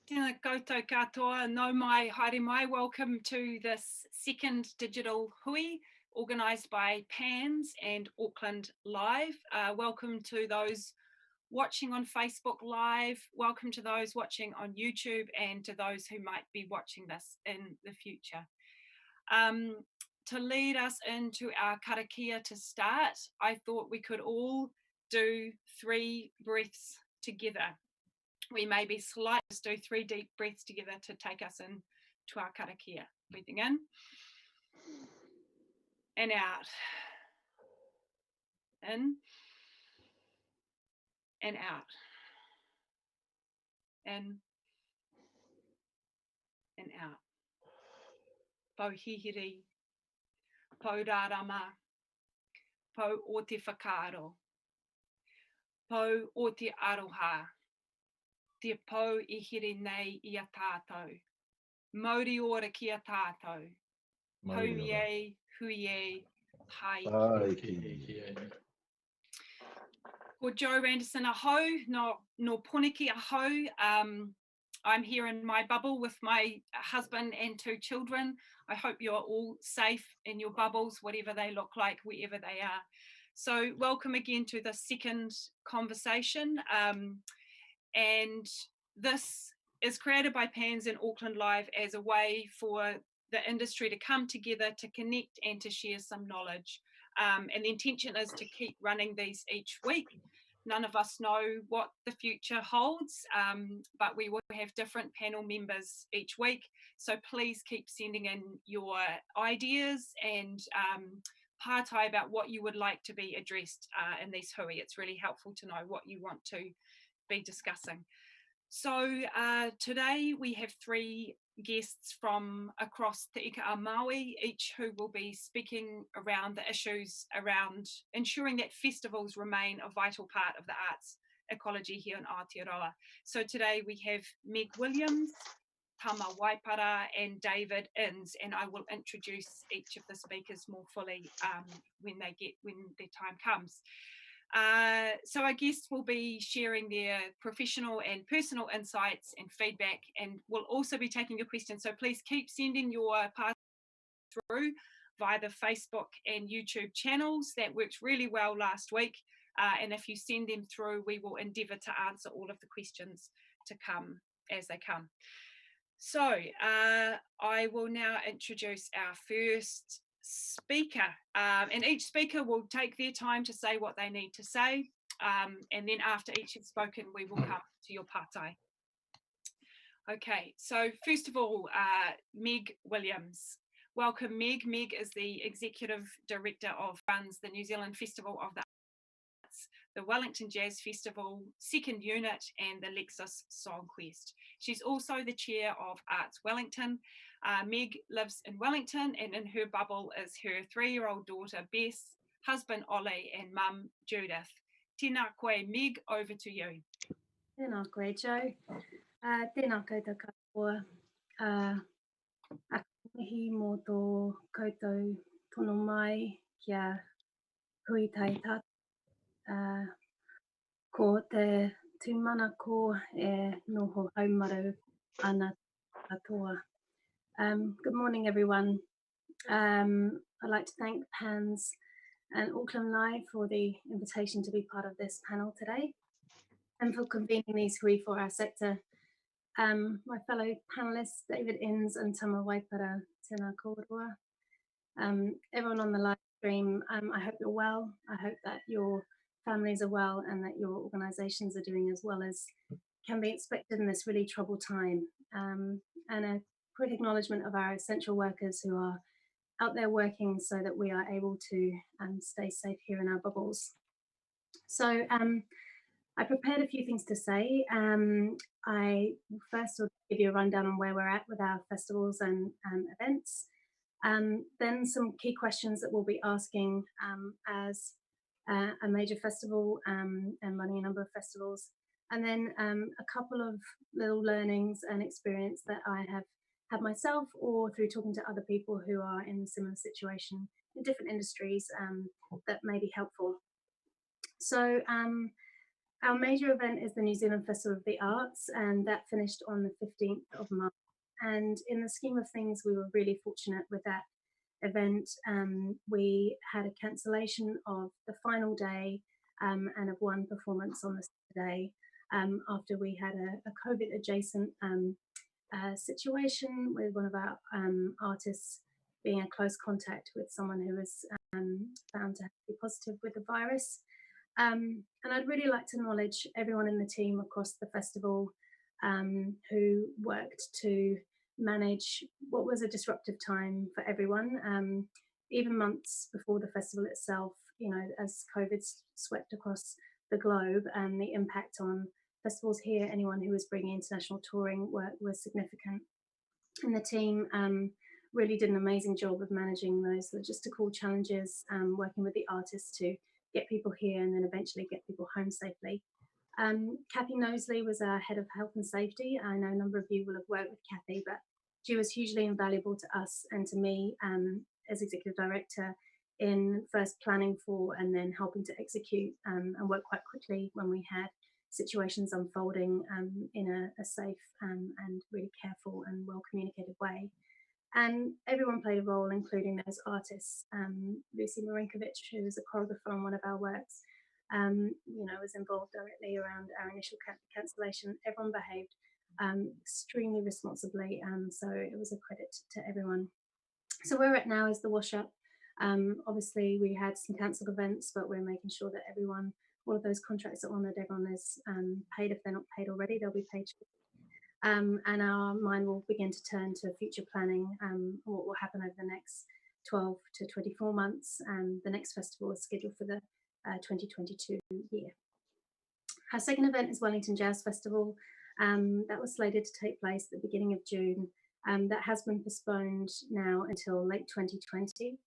Tēnā koutou katoa, no mai, haere mai. Welcome to this second digital hui organised by PANNZ and Auckland Live. Welcome to those watching on Facebook Live. Welcome to those watching on YouTube and to those who might be watching this in the future. To lead us into our karakia to start, I thought we could all do 3 breaths together. We may be slight, just do 3 deep breaths together to take us into our karakia. Breathing in and out. In and out. In and out. Tāwhiri, po rārama, po o te whakaaro, po o te aroha, te po I here nei I a tātou, mauri ora ki a tātou, hauie, huie, haiki. Ko Joe Randerson ahau, no poniki ahau. I'm here in my bubble with my husband and 2 children. I hope you're all safe in your bubbles, whatever they look like, wherever they are. So welcome again to the second conversation. And this is created by PANNZ and Auckland Live as a way for the industry to come together, to connect and to share some knowledge. And the intention is to keep running these each week. None of us know what the future holds, but we will have different panel members each week. So please keep sending in your ideas and partai about what you would like to be addressed in these hui. It's really helpful to know what you want to be discussing. So today we have 3 guests from across Te Ika a Māui, each who will be speaking around the issues around ensuring that festivals remain a vital part of the arts ecology here in Aotearoa. So today we have Meg Williams, Tama Waipara and David Inns, and I will introduce each of the speakers more fully when their time comes. So our guests will be sharing their professional and personal insights and feedback, and we'll also be taking your questions. So please keep sending your parts through via the Facebook and YouTube channels. That worked really well last week. And if you send them through, we will endeavour to answer all of the questions to come as they come. So I will now introduce our first speaker, and each speaker will take their time to say what they need to say, and then after each has spoken we will come to your partai. Okay, so first of all, Meg Williams. Welcome, Meg. Meg is the Executive Director of runs the New Zealand Festival of the Arts, the Wellington Jazz Festival, Second Unit and the Lexus Song Quest. She's also the Chair of Arts Wellington. Meg lives in Wellington, and in her bubble is her 3-year-old daughter Bess, husband Ollie and mum Judith. Tēnā koe, Meg, over to you. Tēnā koe, Joe. Tēnā koutou katoa. Mihi mō tō koutou tono mai kia hui tai tātou. Ko te tūmana ko e noho haumaru ana katoa. Good morning, everyone. I'd like to thank PANNZ and Auckland Live for the invitation to be part of this panel today and for convening these hui for our sector. My fellow panelists, David Inns and Tama Waipara, tēnā kōrua. Everyone on the live stream, I hope you're well. I hope that your families are well and that your organisations are doing as well as can be expected in this really troubled time. And a quick acknowledgement of our essential workers who are out there working so that we are able to stay safe here in our bubbles. So I prepared a few things to say. I first will give you a rundown on where we're at with our festivals and events. Then some key questions that we'll be asking as a major festival and running a number of festivals. And then a couple of little learnings and experience that I have had myself or through talking to other people who are in a similar situation in different industries that may be helpful. So Our major event is the New Zealand Festival of the Arts, and that finished on the 15th of March. And in the scheme of things, we were really fortunate with that event. We had a cancellation of the final day and of one performance on the Saturday after we had a COVID adjacent situation with one of our artists being in close contact with someone who was found to be positive with the virus. And I'd really like to acknowledge everyone in the team across the festival who worked to manage what was a disruptive time for everyone. Even months before the festival itself, you know, as COVID swept across the globe, and the impact on festivals here, anyone who was bringing international touring work was significant. And the team really did an amazing job of managing those logistical challenges, working with the artists to get people here and then eventually get people home safely. Kathy Knowsley was our head of health and safety. I know a number of you will have worked with Kathy, but she was hugely invaluable to us and to me as executive director in first planning for and then helping to execute and work quite quickly when we had situations unfolding in a safe and really careful and well communicated way. And everyone played a role, including those artists. Lucy Marinkovic, who was a choreographer on one of our works, you know, was involved directly around our initial cancellation. Everyone behaved extremely responsibly, so it was a credit to everyone. So where we're at now is the wash up. Obviously, we had some cancelled events, but we're making sure that everyone, all of those contracts are honoured, everyone is paid. If they're not paid already, they'll be paid. And our mind will begin to turn to future planning, what will happen over the next 12 to 24 months. The next festival is scheduled for the 2022 year. Our second event is Wellington Jazz Festival. That was slated to take place at the beginning of June. That has been postponed now until late 2020.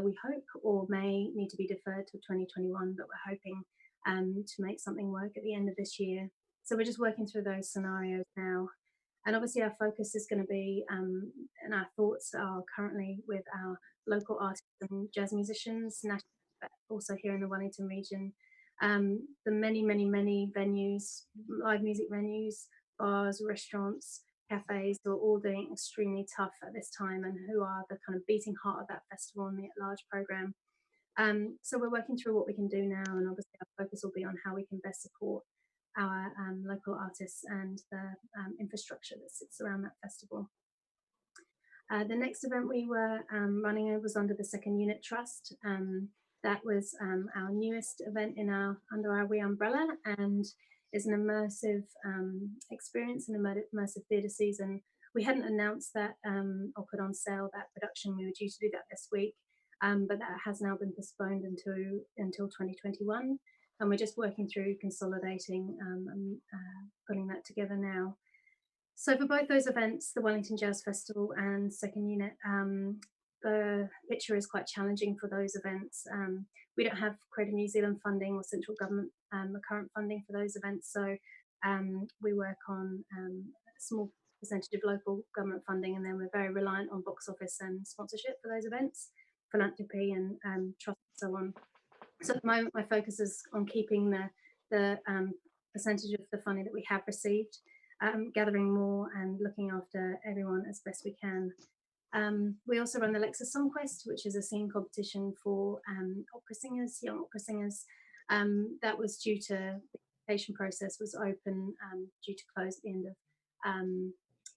We hope, or may need to be deferred to 2021, but we're hoping to make something work at the end of this year. So we're just working through those scenarios now. And obviously our focus is going to be, and our thoughts are currently with our local artists and jazz musicians, nationally, but also here in the Wellington region. The many venues, live music venues, bars, restaurants, cafes, who are all doing extremely tough at this time and who are the kind of beating heart of that festival and the at-large programme. So we're working through what we can do now, and obviously our focus will be on how we can best support our local artists and the infrastructure that sits around that festival. The next event we were running was under the Second Unit Trust. That was our newest event under our We umbrella, and is an immersive experience, an immersive theatre season. We hadn't announced that or put on sale that production. We were due to do that this week, but that has now been postponed until 2021. And we're just working through consolidating and putting that together now. So for both those events, the Wellington Jazz Festival and Second Unit, the picture is quite challenging for those events. We don't have Creative New Zealand funding or central government current funding for those events, so we work on a small percentage of local government funding, and then we're very reliant on box office and sponsorship for those events, philanthropy and trust and so on. So at the moment, my focus is on keeping the percentage of the funding that we have received, gathering more and looking after everyone as best we can. We also run the Lexus Song Quest, which is a singing competition for opera singers, young opera singers. That was due to, the application process was open, due to close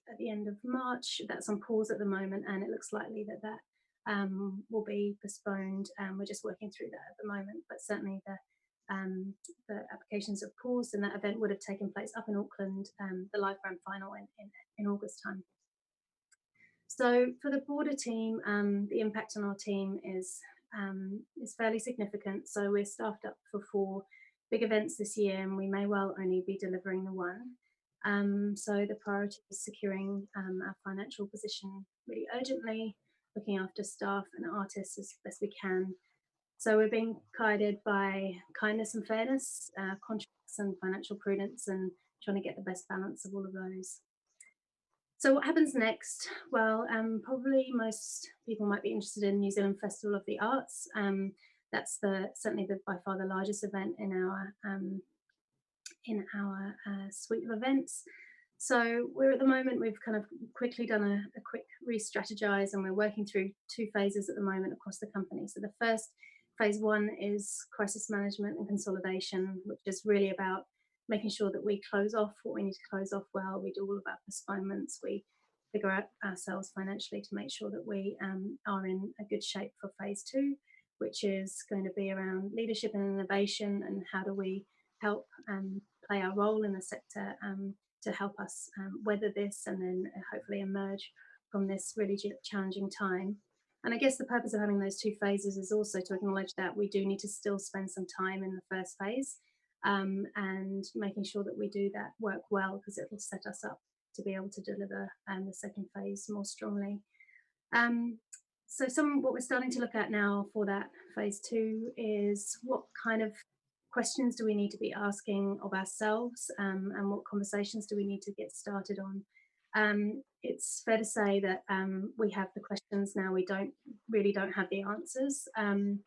at the end of March. That's on pause at the moment, and it looks likely that will be postponed. We're just working through that at the moment, but certainly the applications have paused, and that event would have taken place up in Auckland, the live grand final in August time. So for the broader team, the impact on our team is fairly significant. So we're staffed up for 4 big events this year, and we may well only be delivering the one. So the priority is securing our financial position really urgently, looking after staff and artists as best we can. So we're being guided by kindness and fairness, contracts and financial prudence, and trying to get the best balance of all of those. So what happens next? Well, probably most people might be interested in New Zealand Festival of the Arts. That's certainly by far the largest event in our in our suite of events. So we're at the moment, we've kind of quickly done a quick re-strategize, and we're working through 2 phases at the moment across the company. So the first, phase 1, is crisis management and consolidation, which is really about making sure that we close off what we need to close off well. We do all of our postponements. We figure out ourselves financially to make sure that we are in a good shape for phase 2, which is going to be around leadership and innovation, and how do we help play our role in the sector to help us weather this, and then hopefully emerge from this really challenging time. And I guess the purpose of having those 2 phases is also to acknowledge that we do need to still spend some time in the first phase, and making sure that we do that work well, because it will set us up to be able to deliver the second phase more strongly. So what we're starting to look at now for that phase 2 is what kind of questions do we need to be asking of ourselves, and what conversations do we need to get started on. It's fair to say that we have the questions now, we really don't have the answers. And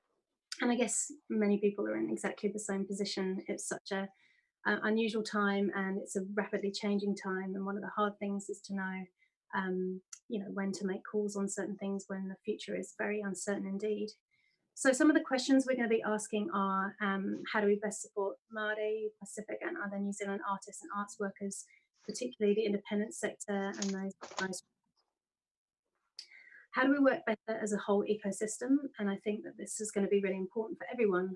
I guess many people are in exactly the same position. It's such a unusual time, and it's a rapidly changing time. And one of the hard things is to know, when to make calls on certain things when the future is very uncertain indeed. So some of the questions we're going to be asking are, how do we best support Māori, Pacific and other New Zealand artists and arts workers, particularly the independent sector and those. How do we work better as a whole ecosystem? And I think that this is going to be really important for everyone.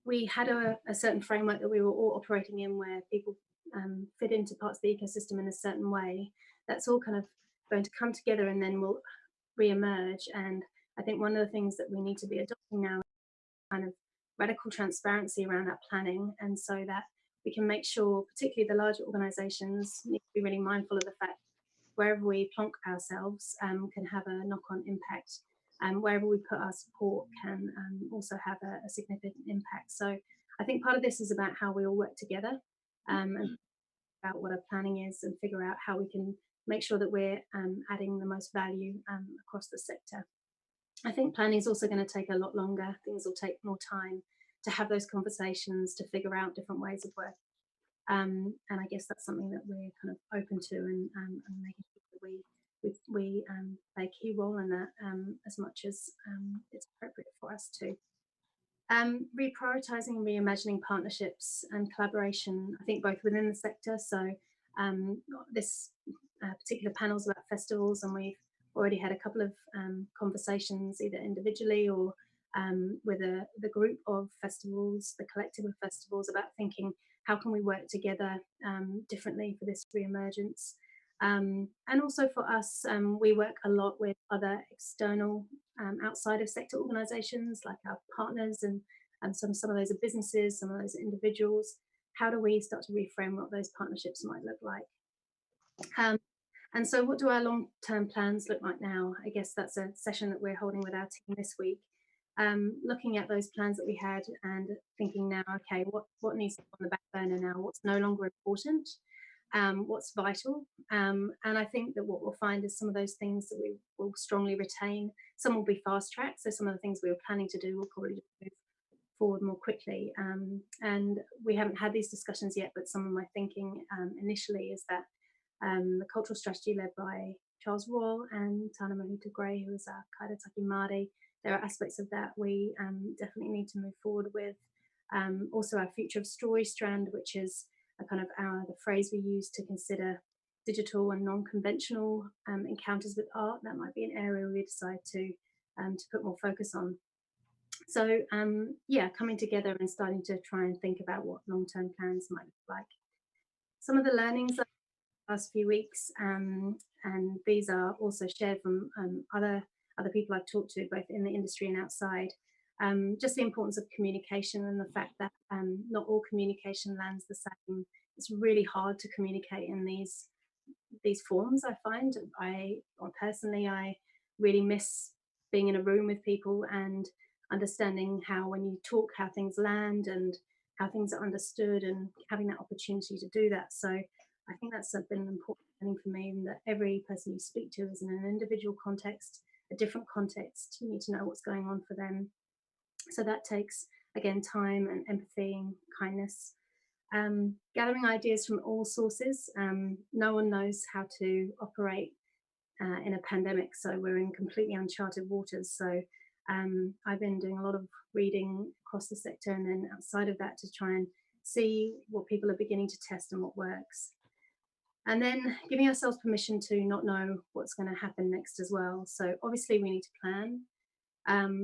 We had a certain framework that we were all operating in, where people fit into parts of the ecosystem in a certain way. That's all kind of going to come together, and then will re-emerge. And I think one of the things that we need to be adopting now is kind of radical transparency around that planning, and so that we can make sure, particularly the larger organisations, need to be really mindful of the fact wherever we plonk ourselves can have a knock-on impact, and wherever we put our support can also have a significant impact. So I think part of this is about how we all work together, and about what our planning is, and figure out how we can make sure that we're adding the most value across the sector. I think planning is also going to take a lot longer. Things will take more time to have those conversations, to figure out different ways of working. And I guess that's something that we're kind of open to, and making sure that we play a key role in that as much as it's appropriate for us to. Reprioritising and reimagining partnerships and collaboration, I think both within the sector. So this particular panel is about festivals, and we've already had a couple of conversations, either individually or with the group of festivals, the collective of festivals, about thinking how can we work together differently for this re-emergence. And also for us, we work a lot with other external outside of sector organisations, like our partners, and some of those are businesses, some of those are individuals. How do we start to reframe what those partnerships might look like? And so what do our long-term plans look like now? I guess that's a session that we're holding with our team this week, looking at those plans that we had and thinking now, okay, what needs to be on the back burner now? What's no longer important? What's vital? And I think that what we'll find is some of those things that we will strongly retain. Some will be fast-tracked, so some of the things we were planning to do will probably just move forward more quickly. And we haven't had these discussions yet, but some of my thinking initially is that the cultural strategy led by Charles Royal and Tana Mahuta Gray, who is our Kairataki Māori, there are aspects of that we definitely need to move forward with. Also our Future of Story strand, which is a kind of the phrase we use to consider digital and non-conventional encounters with art. That might be an area we decide to put more focus on. So yeah, coming together and starting to try and think about what long-term plans might look like. Some of the learnings last few weeks, and these are also shared from other people I've talked to, both in the industry and outside. Just the importance of communication, and the fact that not all communication lands the same. It's really hard to communicate in these forms. I find personally I really miss being in a room with people and understanding how, when you talk, how things land and how things are understood, and having that opportunity to do that. So I think that's been an important thing for me, in that every person you speak to is in an individual context, a different context. You need to know what's going on for them. So that takes, again, time and empathy and kindness. Gathering ideas from all sources. No one knows how to operate in a pandemic, so we're in completely uncharted waters. So I've been doing a lot of reading across the sector, and then outside of that to try and see what people are beginning to test and what works. And then giving ourselves permission to not know what's going to happen next as well. So obviously we need to plan,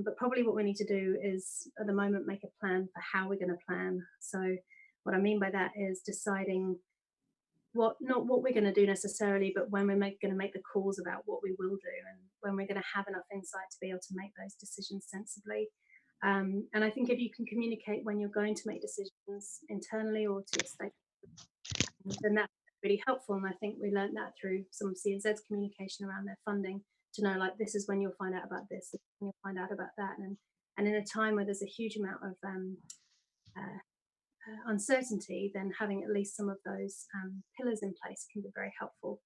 but probably what we need to do is at the moment make a plan for how we're going to plan. So what I mean by that is deciding not what we're going to do necessarily, but when we're going to make the calls about what we will do, and when we're going to have enough insight to be able to make those decisions sensibly. And I think if you can communicate when you're going to make decisions internally or to your stakeholders, then that's really helpful. And I think we learned that through some of CNZ's communication around their funding, to know like this is when you'll find out about this, and you'll find out about that. And in a time where there's a huge amount of uncertainty, then having at least some of those pillars in place can be very helpful.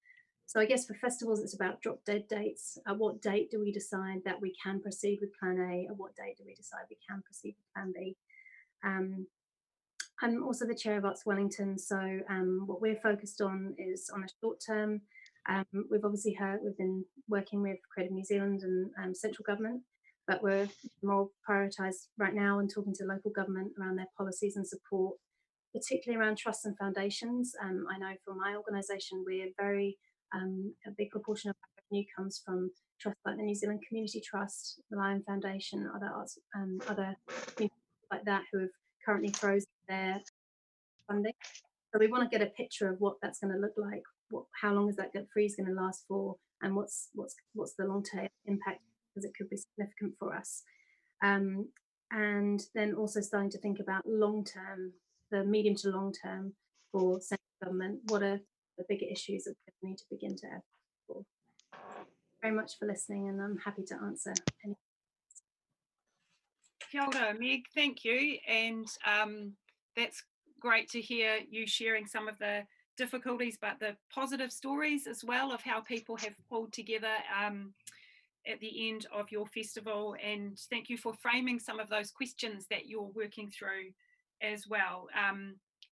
So I guess for festivals, it's about drop dead dates. At what date do we decide that we can proceed with Plan A? At what date do we decide we can proceed with Plan B? I'm also the chair of Arts Wellington, so what we're focused on is on a short term. We've obviously we've been working with Creative New Zealand and central government, but we're more prioritised right now and talking to local government around their policies and support, particularly around trusts and foundations. I know from my organisation, we're a big proportion of our revenue comes from trusts like the New Zealand Community Trust, the Lion Foundation, other arts, other communities like that who have currently frozen their funding. So we want to get a picture of what that's going to look like, how long is that freeze going to last for, and what's the long-term impact, because it could be significant for us. And then also starting to think about long-term, the medium to long-term for central government. What are the bigger issues that we need to begin to advocate for? Very much for listening, and I'm happy to answer any. Kia ora, Meg, thank you. And that's great to hear you sharing some of the difficulties, but the positive stories as well of how people have pulled together at the end of your festival. And thank you for framing some of those questions that you're working through as well.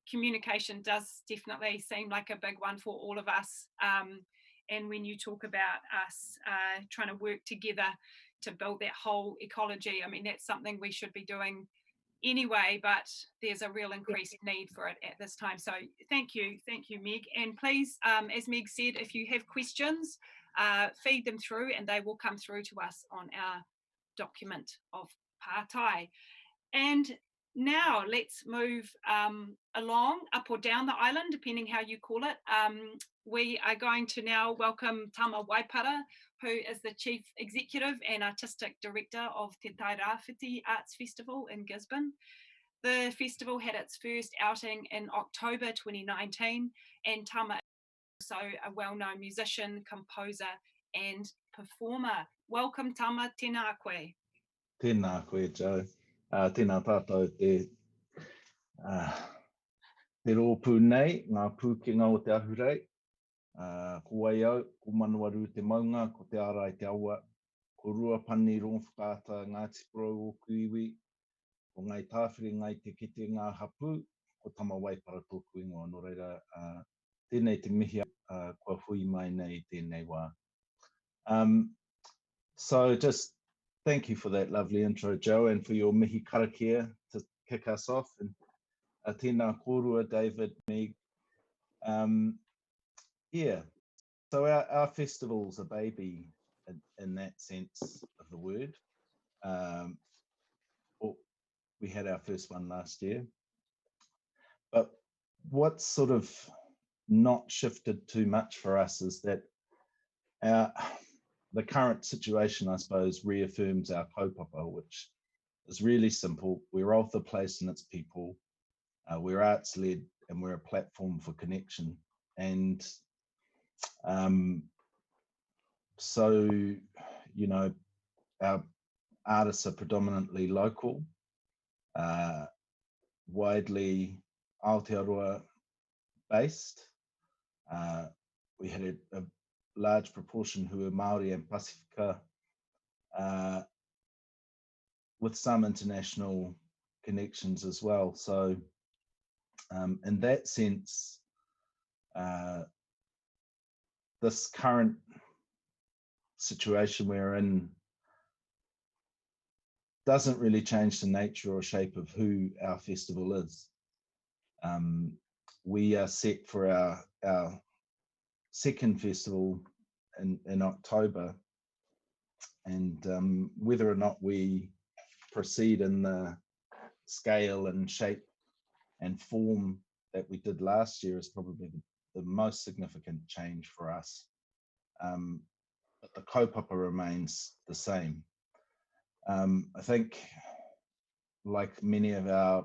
Communication does definitely seem like a big one for all of us. And when you talk about us trying to work together to build that whole ecology, I mean, that's something we should be doing anyway, but there's a real increased need for it at this time. So thank you, Meg. And please, as Meg said, if you have questions, feed them through and they will come through to us on our document of Pātai. And now let's move along, up or down the island, depending how you call it. We are going to now welcome Tama Waipara, who is the Chief Executive and Artistic Director of Te Tairāwhiti Arts Festival in Gisborne. The festival had its first outing in October 2019, and Tama is also a well-known musician, composer and performer. Welcome, Tama, tēnā koe. Tēnā koe, Joe. Tēnā tātou te rōpū nei, ngā pūkenga o te ahurei. Ko ai au, ko Manuaru te maunga, ko te ara i te aua, ko Ruapani, Rongowhakaata, Ngāti, Porou, o Kuiwi, ko ngai tāwhiri, ngai te kite, ngā hapū, ko Tama Waipara tōku ingoa. Nō reira, tēnei te mihi kua hui mai nei tēnei wā. So just thank you for that lovely intro, Joe, and for your mihi karakia to kick us off. And tēnā kōrua, David, Meg. Yeah, so our festival's a baby in that sense of the word. We had our first one last year. But what's sort of not shifted too much for us is that the current situation, I suppose, reaffirms our kaupapa, which is really simple. We're of the place and its people. We're arts-led and we're a platform for connection. And so, you know, our artists are predominantly local, widely Aotearoa based. We had a large proportion who are Māori and Pasifika, with some international connections as well. So in that sense, this current situation we're in doesn't really change the nature or shape of who our festival is. We are set for our second festival in October, and whether or not we proceed in the scale and shape and form that we did last year is probably the most significant change for us. But the kaupapa remains the same. I think, like many of our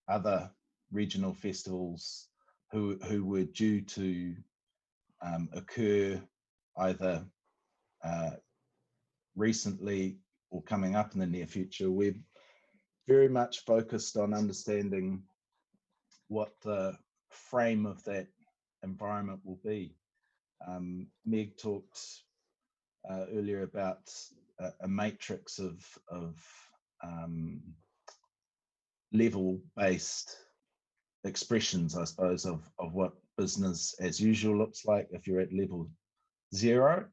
other regional festivals who were due to occur either recently or coming up in the near future, we're very much focused on understanding what the frame of that environment will be. Meg talked earlier about a matrix of level-based expressions, I suppose, of what business as usual looks like if you're at level 0,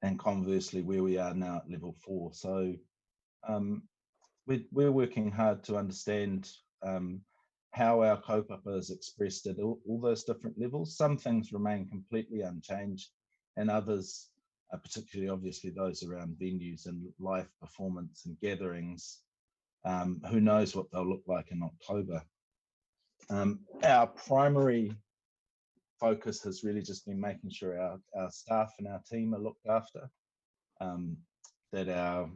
and conversely where we are now at level 4. So we're working hard to understand how our kaupapa is expressed at all those different levels. Some things remain completely unchanged, and others, particularly obviously those around venues and live performance and gatherings, who knows what they'll look like in October. Our primary focus has really just been making sure our staff and our team are looked after, that our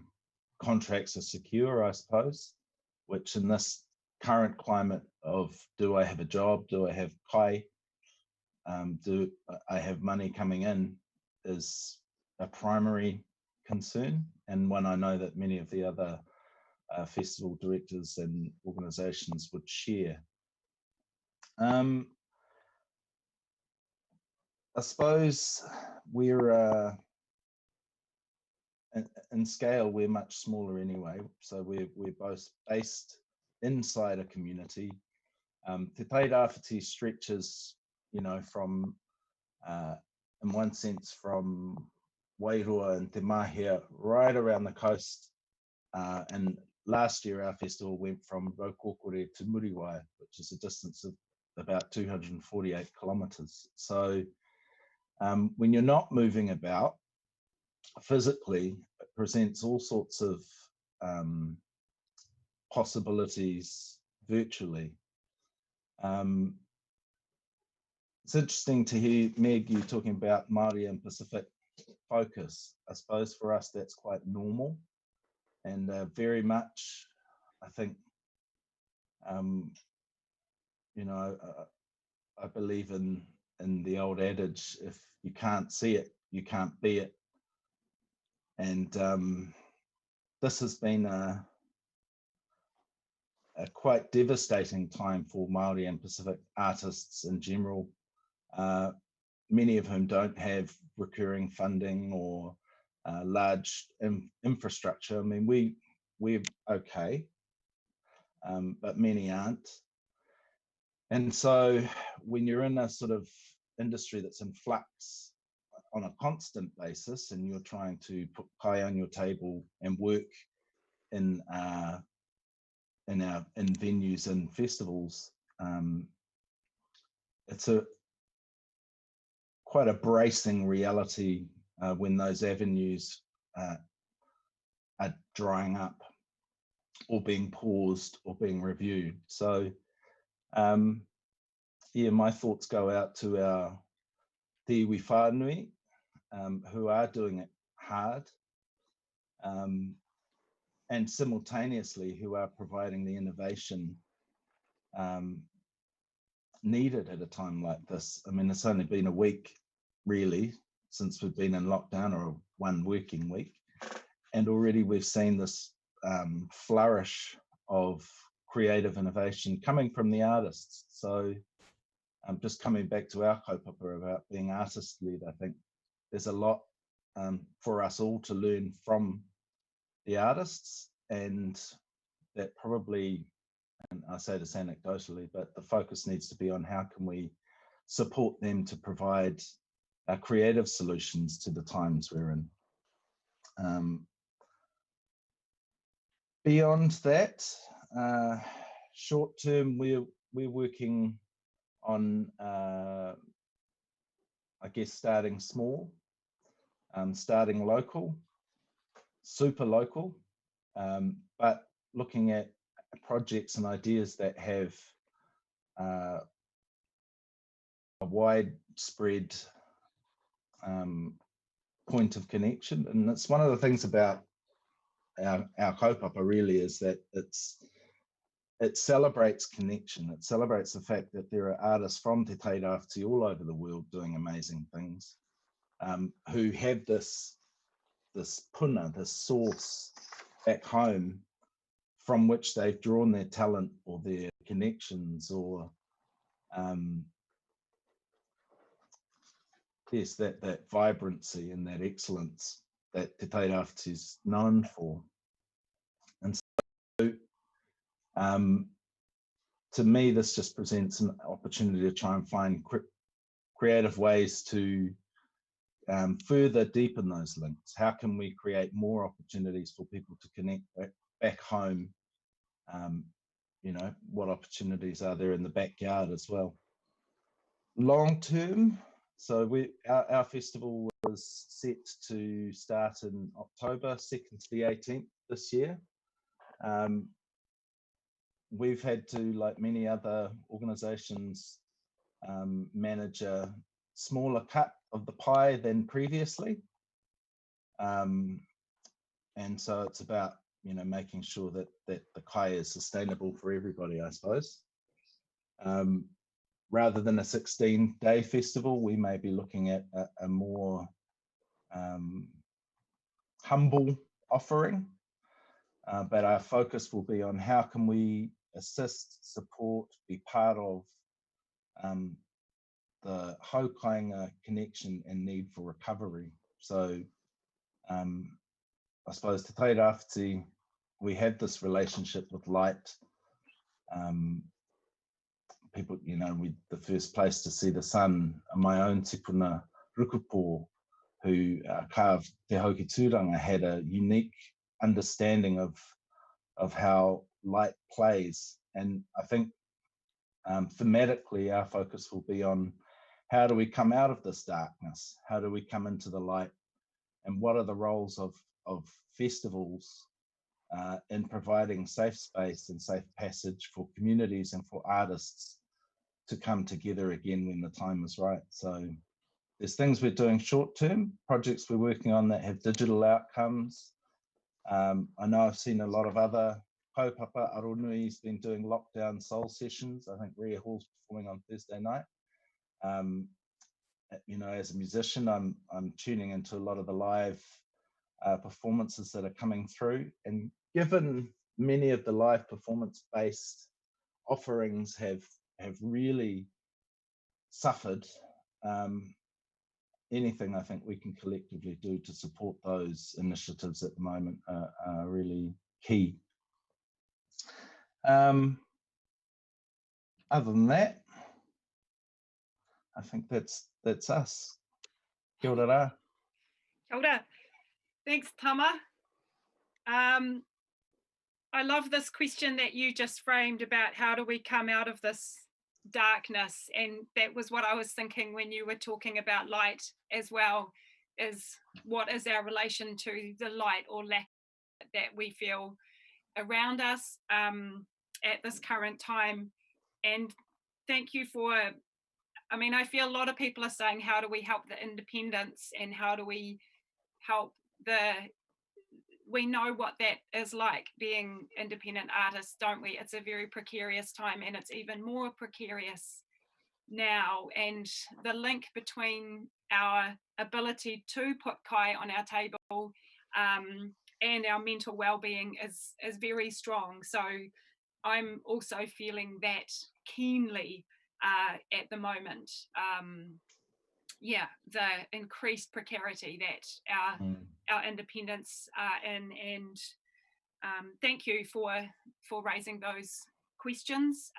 contracts are secure, I suppose, which in this current climate of do I have a job, do I have kai, do I have money coming in, is a primary concern, and one I know that many of the other festival directors and organisations would share. I suppose we're in scale, we're much smaller anyway, so we're both based inside a community. Te Tairāwhiti stretches, you know, from in one sense from Wairua and Te Mahia right around the coast, and last year our festival went from Rongowhakaata to Muriwai, which is a distance of about 248 kilometres. So when you're not moving about physically, it presents all sorts of possibilities virtually. It's interesting to hear, Meg, you talking about Māori and Pacific focus. I suppose for us that's quite normal, and very much, I think, you know, I believe in the old adage, if you can't see it, you can't be it. And this has been a quite devastating time for Māori and Pacific artists in general, many of whom don't have recurring funding or large infrastructure. I mean, we're okay, but many aren't. And so when you're in a sort of industry that's in flux on a constant basis, and you're trying to put pie on your table and work in venues and festivals, it's quite a bracing reality when those avenues are drying up or being paused or being reviewed. So yeah, my thoughts go out to our te iwi whānui, who are doing it hard, and simultaneously who are providing the innovation needed at a time like this. I mean, it's only been a week really since we've been in lockdown, or one working week, and already we've seen this flourish of creative innovation coming from the artists. So just coming back to our kaupapa about being artist-led, I think there's a lot for us all to learn from the artists, and that probably and I say this anecdotally, but the focus needs to be on how can we support them to provide creative solutions to the times we're in. Beyond that, short term, we're working on, I guess, starting small, starting local, super local, but looking at projects and ideas that have a widespread point of connection. And that's one of the things about our kaupapa really, is that it celebrates connection. It celebrates the fact that there are artists from Te Tairāwhiti all over the world doing amazing things, who have this puna, this source back home from which they've drawn their talent or their connections, or yes, that vibrancy and that excellence that Te Tairāwhiti is known for. And so to me, this just presents an opportunity to try and find creative ways to further deepen those links. How can we create more opportunities for people to connect back home? You know, what opportunities are there in the backyard as well? Long term, so our festival was set to start in October 2nd to the 18th this year. We've had to, like many other organisations, manage a smaller cut of the pie than previously. And so it's about, you know, making sure that the kai is sustainable for everybody, I suppose. Rather than a 16-day festival, we may be looking at a more humble offering, but our focus will be on how can we assist, support, be part of the haukainga connection and need for recovery. So I suppose Te Tairāwhiti, we have this relationship with light. People, you know, the first place to see the sun, my own tipuna Rukupo, who carved Te Hauki Tūranga, had a unique understanding of how light plays. And I think thematically, our focus will be on how do we come out of this darkness? How do we come into the light? And what are the roles of festivals in providing safe space and safe passage for communities and for artists to come together again when the time is right? So there's things we're doing short term, projects we're working on that have digital outcomes. I know I've seen a lot of other kaupapa. Aronui's been doing lockdown soul sessions. I think Ria Hall's performing on Thursday night. You know, as a musician, I'm tuning into a lot of the live performances that are coming through. And given many of the live performance-based offerings have really suffered, anything I think we can collectively do to support those initiatives at the moment are really key. Other than that, I think that's us. Kia ora rā. Kia ora. Thanks, Tama. I love this question that you just framed about how do we come out of this darkness, and that was what I was thinking when you were talking about light as well, is what is our relation to the light or lack that we feel around us at this current time. And thank you for, I mean, I feel a lot of people are saying, how do we help the independents and how do we help we know what that is like being independent artists, don't we? It's a very precarious time, and it's even more precarious now. And the link between our ability to put kai on our table and our mental well-being is very strong. So I'm also feeling that keenly at the moment. Yeah, the increased precarity that our independents are in, and thank you for raising those questions.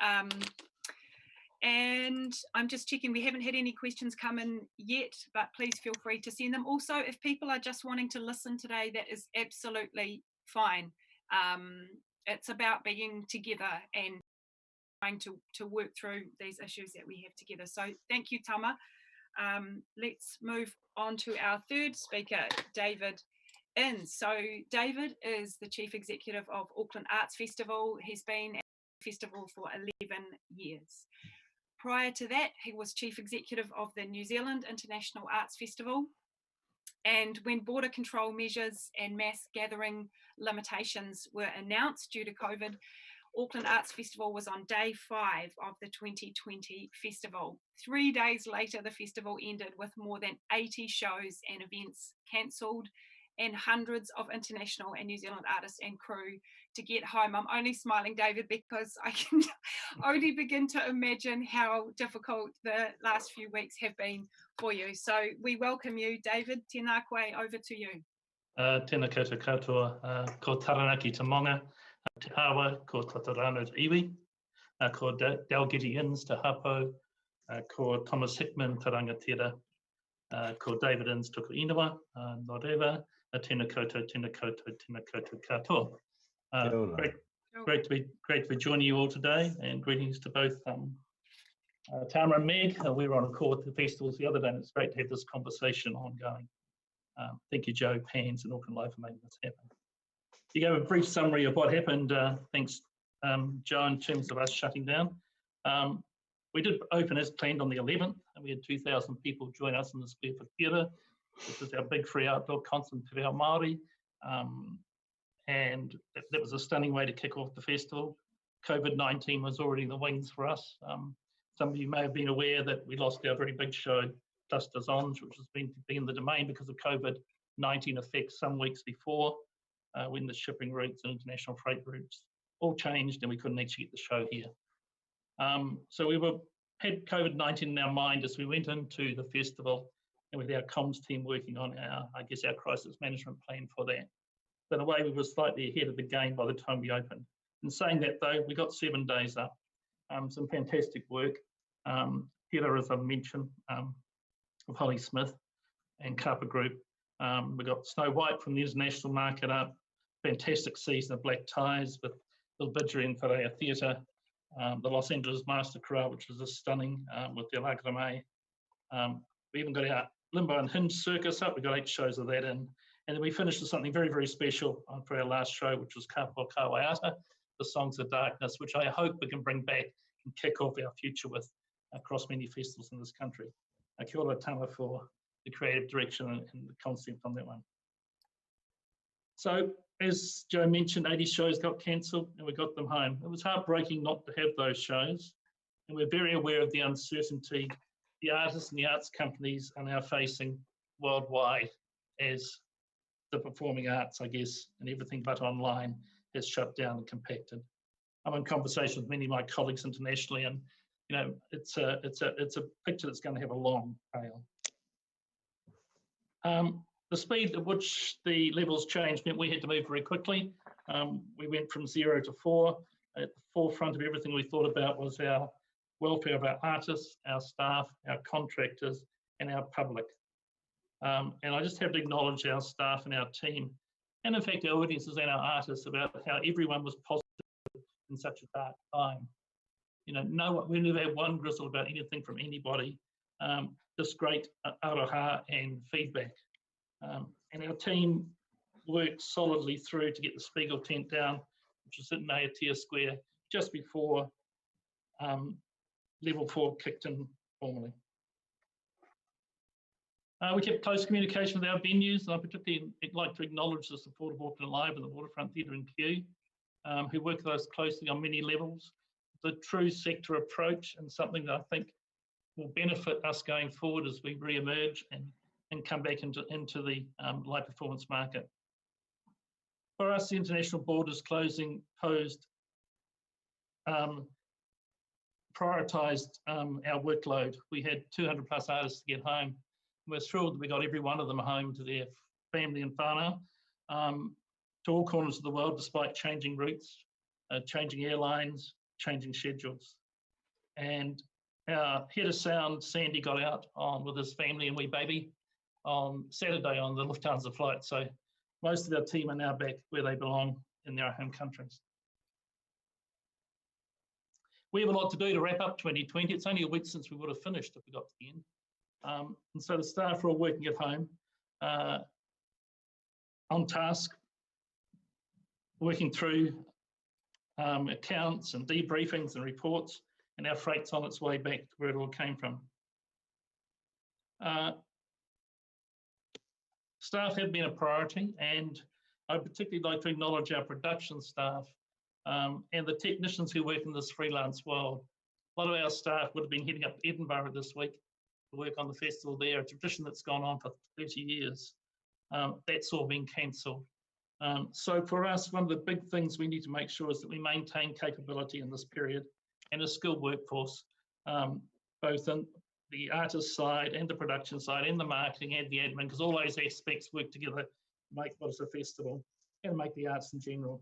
And I'm just checking, we haven't had any questions come in yet, but please feel free to send them. Also, if people are just wanting to listen today, that is absolutely fine. It's about being together and trying to work through these issues that we have together. So thank you, Tama. Let's move on to our third speaker, David Innes. So David is the Chief Executive of Auckland Arts Festival. He's been at the festival for 11 years. Prior to that, he was Chief Executive of the New Zealand International Arts Festival. And when border control measures and mass gathering limitations were announced due to COVID, Auckland Arts Festival was on day 5 of the 2020 festival. 3 days later, the festival ended with more than 80 shows and events cancelled and hundreds of international and New Zealand artists and crew to get home. I'm only smiling, David, because I can only begin to imagine how difficult the last few weeks have been for you. So we welcome you, David. Tēnā koe, over to you. Tēnā koutou katoa, ko Taranaki te Monga, te Hawa, ko Tatarano te Iwi, ko Dalgety Innes te Hapo, ko Thomas Hickman te Rangatira, ko David Innes tuku ingoa, nō reira, tēnā koutou katoa. Great to be joining you all today, and greetings to both Tama and Meg. We were on a call at the festivals the other day, and it's great to have this conversation ongoing. Thank you, Joe, PANNZ and Auckland Live for making this happen. To give a brief summary of what happened, thanks, Joe, in terms of us shutting down. We did open as planned on the 11th, and we had 2,000 people join us in the Square for Theatre, which was our big free outdoor concert for our Māori. And that was a stunning way to kick off the festival. COVID-19 was already in the wings for us. Some of you may have been aware that we lost our very big show, Clusters Ons, which has been in the domain because of COVID-19 effects some weeks before, when the shipping routes and international freight routes all changed and we couldn't actually get the show here. So we had COVID-19 in our mind as we went into the festival, and with our comms team working on our crisis management plan for that. So in a way, we were slightly ahead of the game by the time we opened. In saying that though, we got 7 days up, some fantastic work. Theatre, as I mentioned, of Holly Smith and Kappa Group. We got Snow White from the international market up, fantastic season of Black Ties with Bill Bidgery and Whareia Theatre, the Los Angeles Master Chorale, which was just stunning with the Alagrame. We even got our Limbo and Hinge Circus up. We got 8 shows of that in. And then we finished with something very, very special for our last show, which was Kapua Kawaiata, the Songs of Darkness, which I hope we can bring back and kick off our future with across many festivals in this country. Kia ora Tama for the creative direction and the concept on that one. So, as Joe mentioned, 80 shows got cancelled and we got them home. It was heartbreaking not to have those shows, and we're very aware of the uncertainty the artists and the arts companies are now facing worldwide as the performing arts, I guess, and everything but online has shut down and compacted. I'm in conversation with many of my colleagues internationally, and you know, it's a picture that's going to have a long tail. The speed at which the levels changed meant we had to move very quickly. We went from 0 to 4. At the forefront of everything we thought about was our welfare of our artists, our staff, our contractors, and our public. And I just have to acknowledge our staff and our team, and in fact our audiences and our artists, about how everyone was positive in such a dark time. You know, we never had one gristle about anything from anybody. Just great aroha and feedback. And our team worked solidly through to get the Spiegel tent down, which was in Aotea Square, just before level 4 kicked in formally. We kept close communication with our venues, and I particularly like to acknowledge the support of Auckland Live and the Waterfront Theatre and Kew, who work with us closely on many levels. It's a true sector approach and something that I think will benefit us going forward as we re-emerge and come back into the live performance market. For us, the international borders closing prioritised our workload. We had 200 plus artists to get home. We're thrilled that we got every one of them home to their family and whānau, to all corners of the world, despite changing routes, changing airlines, changing schedules. And our head of sound, Sandy, got out on with his family and wee baby on Saturday on the Lufthansa flight. So most of our team are now back where they belong in their home countries. We have a lot to do to wrap up 2020. It's only a week since we would have finished if we got to the end. And so the staff are all working at home on task, working through accounts and debriefings and reports, and our freight's on its way back to where it all came from. Staff have been a priority, and I'd particularly like to acknowledge our production staff and the technicians who work in this freelance world. A lot of our staff would have been heading up to Edinburgh this week to work on the festival there, a tradition that's gone on for 30 years. That's all been cancelled. So for us, one of the big things we need to make sure is that we maintain capability in this period and a skilled workforce, both in the artist side and the production side and the marketing and the admin, because all those aspects work together to make what is a festival and make the arts in general.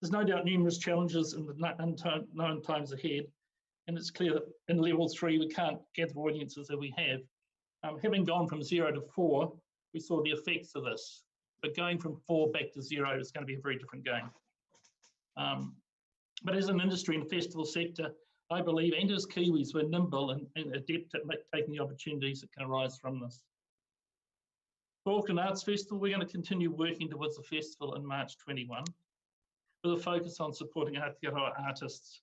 There's no doubt numerous challenges in the unknown times ahead, and it's clear that in level 3 we can't gather audiences that we have. Having gone from 0 to 4, we saw the effects of this, but going from 4 back to 0 is going to be a very different game. But as an industry and festival sector, I believe, and as Kiwis, we're nimble and adept at taking the opportunities that can arise from this. For Auckland Arts Festival, we're going to continue working towards the festival in March 21, with a focus on supporting Aotearoa artists,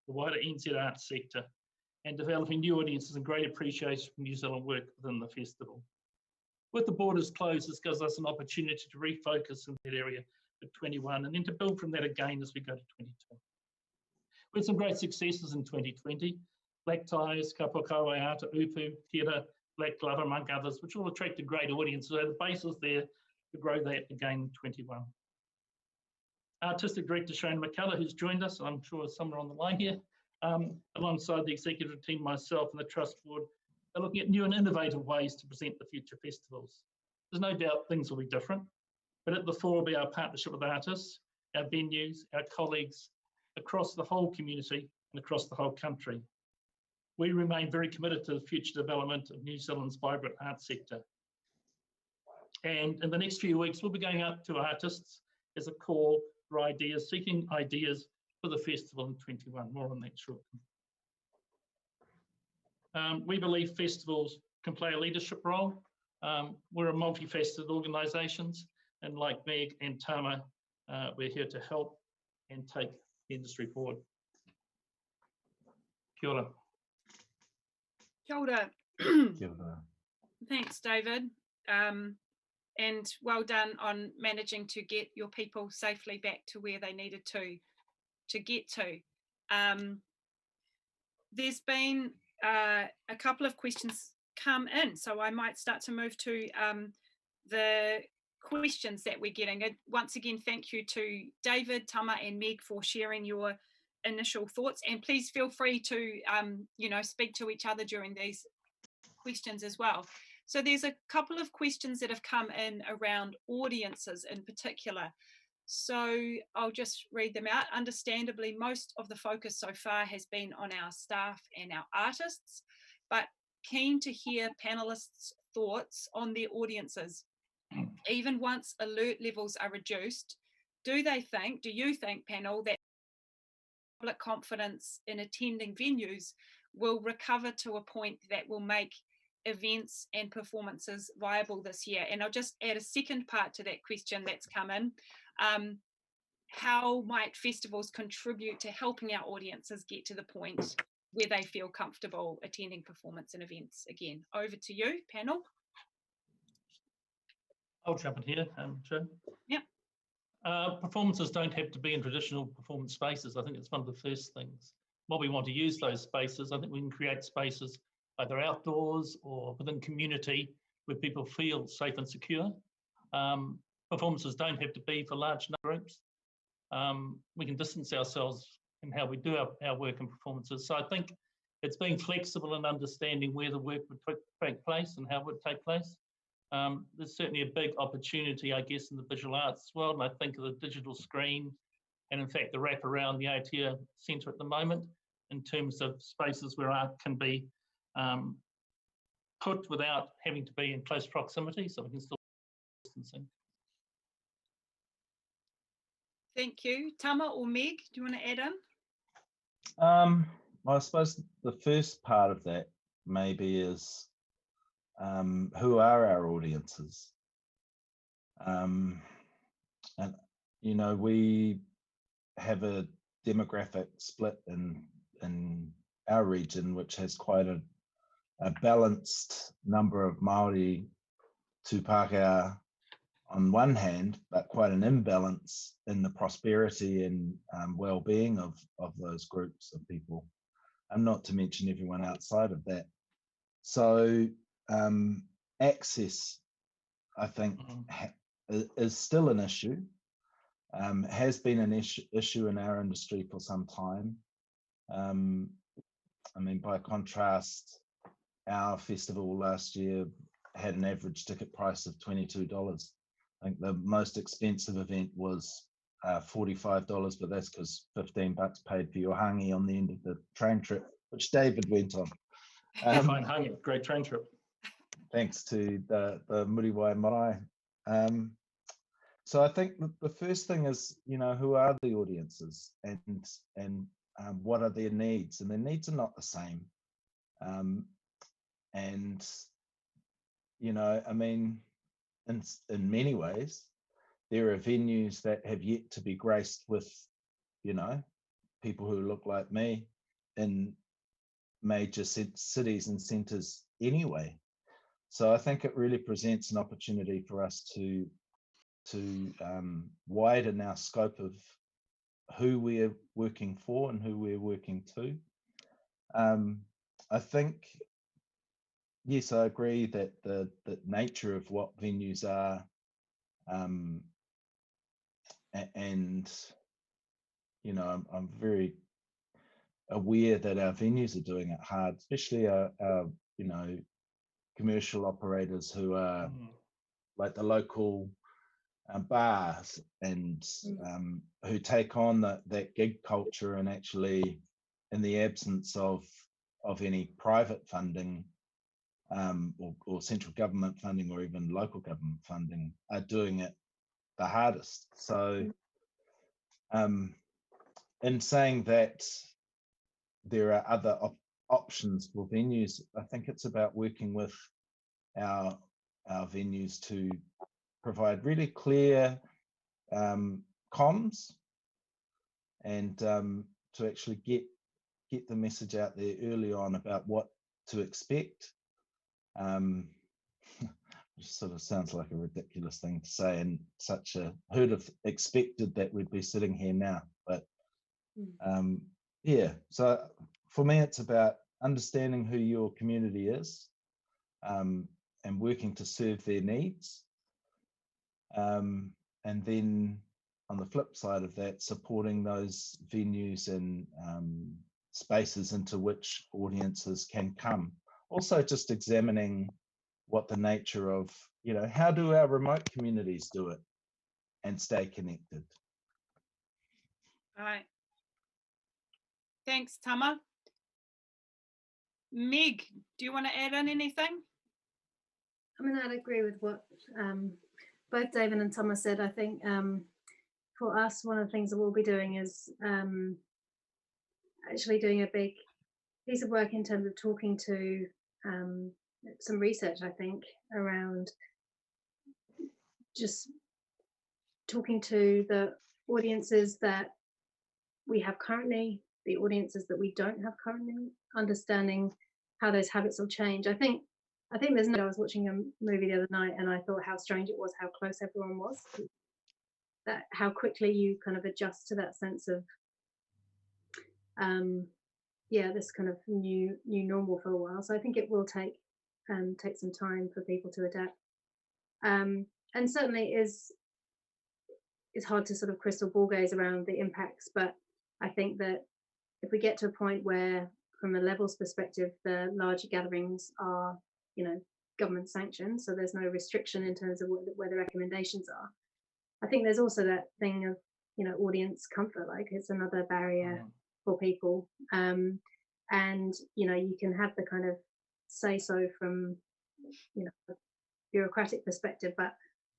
the wider NZ arts sector, and developing new audiences and great appreciation for New Zealand work within the festival. With the borders closed, this gives us an opportunity to refocus in that area for 21 and then to build from that again as we go to 22. We had some great successes in 2020, Black Ties, Kapokawa Ata, Upu, Tira, Black Glover, among others, which all attracted great audiences. So the base is there to grow that again in 21. Artistic Director Shane McCullough, who's joined us, I'm sure somewhere on the line here, alongside the executive team, myself and the Trust Board, are looking at new and innovative ways to present the future festivals. There's no doubt things will be different, but at the fore will be our partnership with artists, our venues, our colleagues across the whole community and across the whole country. We remain very committed to the future development of New Zealand's vibrant arts sector. And in the next few weeks, we'll be going out to artists as a call for ideas, seeking ideas for the festival in 21. More on that shortly. We believe festivals can play a leadership role. We're a multifaceted organisations, and like Meg and Tama, we're here to help and take the industry forward. Kia ora. Kia ora. Kia ora. Thanks, David. And well done on managing to get your people safely back to where they needed to get to. There's been a couple of questions come in, so I might start to move to the questions that we're getting. Once again, thank you to David, Tama and Meg for sharing your initial thoughts, and please feel free to speak to each other during these questions as well. So there's a couple of questions that have come in around audiences in particular. So I'll just read them out. Understandably, most of the focus so far has been on our staff and our artists, but keen to hear panelists' thoughts on their audiences. Even once alert levels are reduced, do you think, panel, that public confidence in attending venues will recover to a point that will make events and performances viable this year? And I'll just add a second part to that question that's come in. How might festivals contribute to helping our audiences get to the point where they feel comfortable attending performance and events again? Over to you, panel. I'll jump in here, Joe. Yep. Performances don't have to be in traditional performance spaces. I think it's one of the first things. While we want to use those spaces, I think we can create spaces either outdoors or within community where people feel safe and secure. Performances don't have to be for large groups. We can distance ourselves in how we do our work and performances. So I think it's being flexible and understanding where the work would take place and how it would take place. There's certainly a big opportunity, I guess, in the visual arts world, and I think of the digital screen and in fact the wrap around the Aotea Centre at the moment in terms of spaces where art can be put without having to be in close proximity, so we can still distancing. Thank you. Tama or Meg, do you want to add in? Well, I suppose the first part of that maybe is who are our audiences? And, you know, we have a demographic split in our region, which has quite a balanced number of Māori tūpākehā on one hand, but quite an imbalance in the prosperity and well-being of those groups of people, and not to mention everyone outside of that. So access, I think, is still an issue, has been an issue in our industry for some time. I mean, by contrast, our festival last year had an average ticket price of $22. I think the most expensive event was $45, but that's because $15 paid for your hangi on the end of the train trip, which David went on. Fine hangi, great train trip. Thanks to the Muriwai Marae. So I think the first thing is, you know, who are the audiences and what are their needs? And their needs are not the same. And, you know, I mean, in many ways, there are venues that have yet to be graced with, you know, people who look like me in major cities and centres anyway. So I think it really presents an opportunity for us to widen our scope of who we're working for and who we're working to. I think, yes, I agree that the nature of what venues are, and you know, I'm very aware that our venues are doing it hard, especially our you know, commercial operators who are like the local bars and who take on that gig culture, and actually, in the absence of any private funding or central government funding or even local government funding, are doing it the hardest. So in saying that there are other options for venues, I think it's about working with our venues to provide really clear comms and to actually get the message out there early on about what to expect. Which sort of sounds like a ridiculous thing to say, and such a who'd have expected that we'd be sitting here now. But yeah, so for me, it's about understanding who your community is and working to serve their needs. And then on the flip side of that, supporting those venues and spaces into which audiences can come. Also just examining what the nature of, you know, how do our remote communities do it and stay connected? All right. Thanks, Tama. Meg, do you want to add in anything? I mean, I'd agree with what both David and Tama said. I think for us, one of the things that we'll be doing is actually doing a big piece of work in terms of talking to some research, I think, around just talking to the audiences that we have currently, the audiences that we don't have currently, understanding how those habits will change. I think there's no, I was watching a movie the other night and I thought how strange it was how close everyone was, that how quickly you kind of adjust to that sense of yeah, this kind of new normal for a while. So I think it will take some time for people to adapt, and certainly it's hard to sort of crystal ball gaze around the impacts, but I think that if we get to a point where from a levels perspective the larger gatherings are, you know, government sanctioned, so there's no restriction in terms of where the recommendations are, I think there's also that thing of audience comfort. Like, it's another barrier for people, and you can have the kind of say so from a bureaucratic perspective, but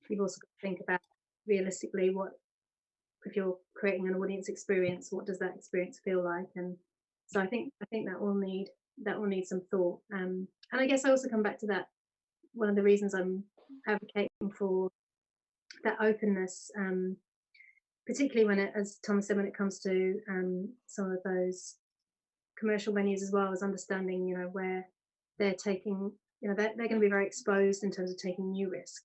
you've also got to think about realistically, what if you're creating an audience experience, what does that experience feel like? And so I think that will need some thought, and I guess I also come back to that. One of the reasons I'm advocating for that openness, particularly when as Thomas said, when it comes to some of those commercial venues as well, as understanding, where they're taking, they're going to be very exposed in terms of taking new risk.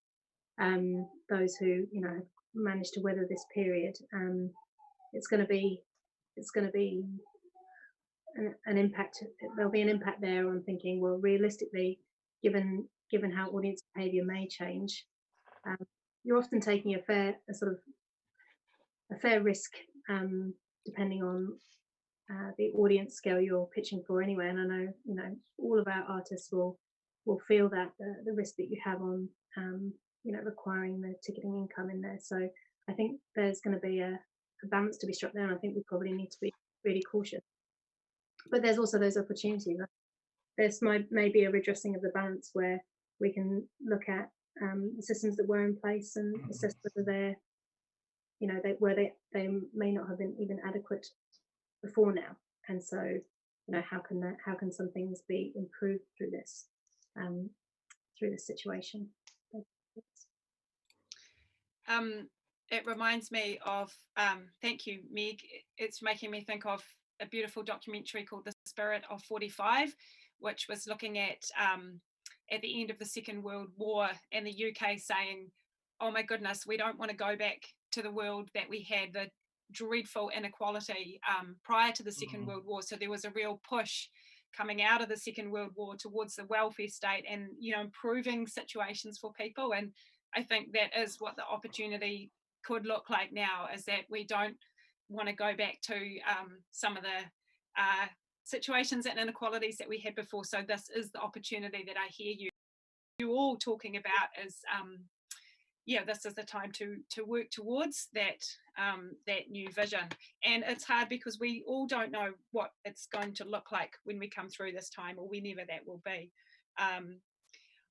Those who, have managed to weather this period, it's going to be an impact. There'll be an impact there on thinking, well, realistically, given how audience behaviour may change, you're often taking a fair risk, depending on the audience scale you're pitching for anyway. And I know, all of our artists will feel that the risk that you have on, requiring the ticketing income in there. So I think there's going to be a balance to be struck there, and I think we probably need to be really cautious. But there's also those opportunities. There's maybe a redressing of the balance where we can look at the systems that were in place and assess whether they're, they may not have been even adequate before now. And so, how can some things be improved through this situation? It reminds me of, thank you, Meg. It's making me think of a beautiful documentary called The Spirit of 45, which was looking at the end of the Second World War and the UK saying, oh my goodness, we don't want to go back to the world that we had, the dreadful inequality prior to the Second World War. So there was a real push coming out of the Second World War towards the welfare state and, improving situations for people. And I think that is what the opportunity could look like now, is that we don't want to go back to some of the situations and inequalities that we had before. So this is the opportunity that I hear you all talking about, is this is the time to work towards that new vision. And it's hard because we all don't know what it's going to look like when we come through this time, or whenever that will be.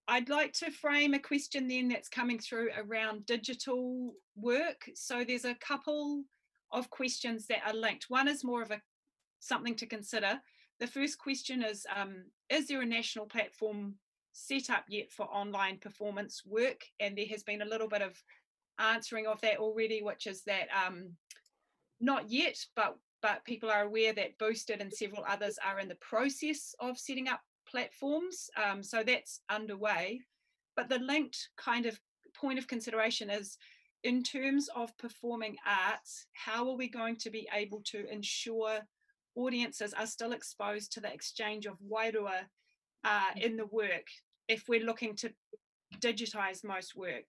I'd like to frame a question then that's coming through around digital work. So there's a couple of questions that are linked. One is more of something to consider. The first question is there a national platform set up yet for online performance work? And there has been a little bit of answering of that already, which is that not yet, but people are aware that Boosted and several others are in the process of setting up platforms. So that's underway. But the linked kind of point of consideration is, in terms of performing arts, how are we going to be able to ensure audiences are still exposed to the exchange of wairua in the work if we're looking to digitize most work?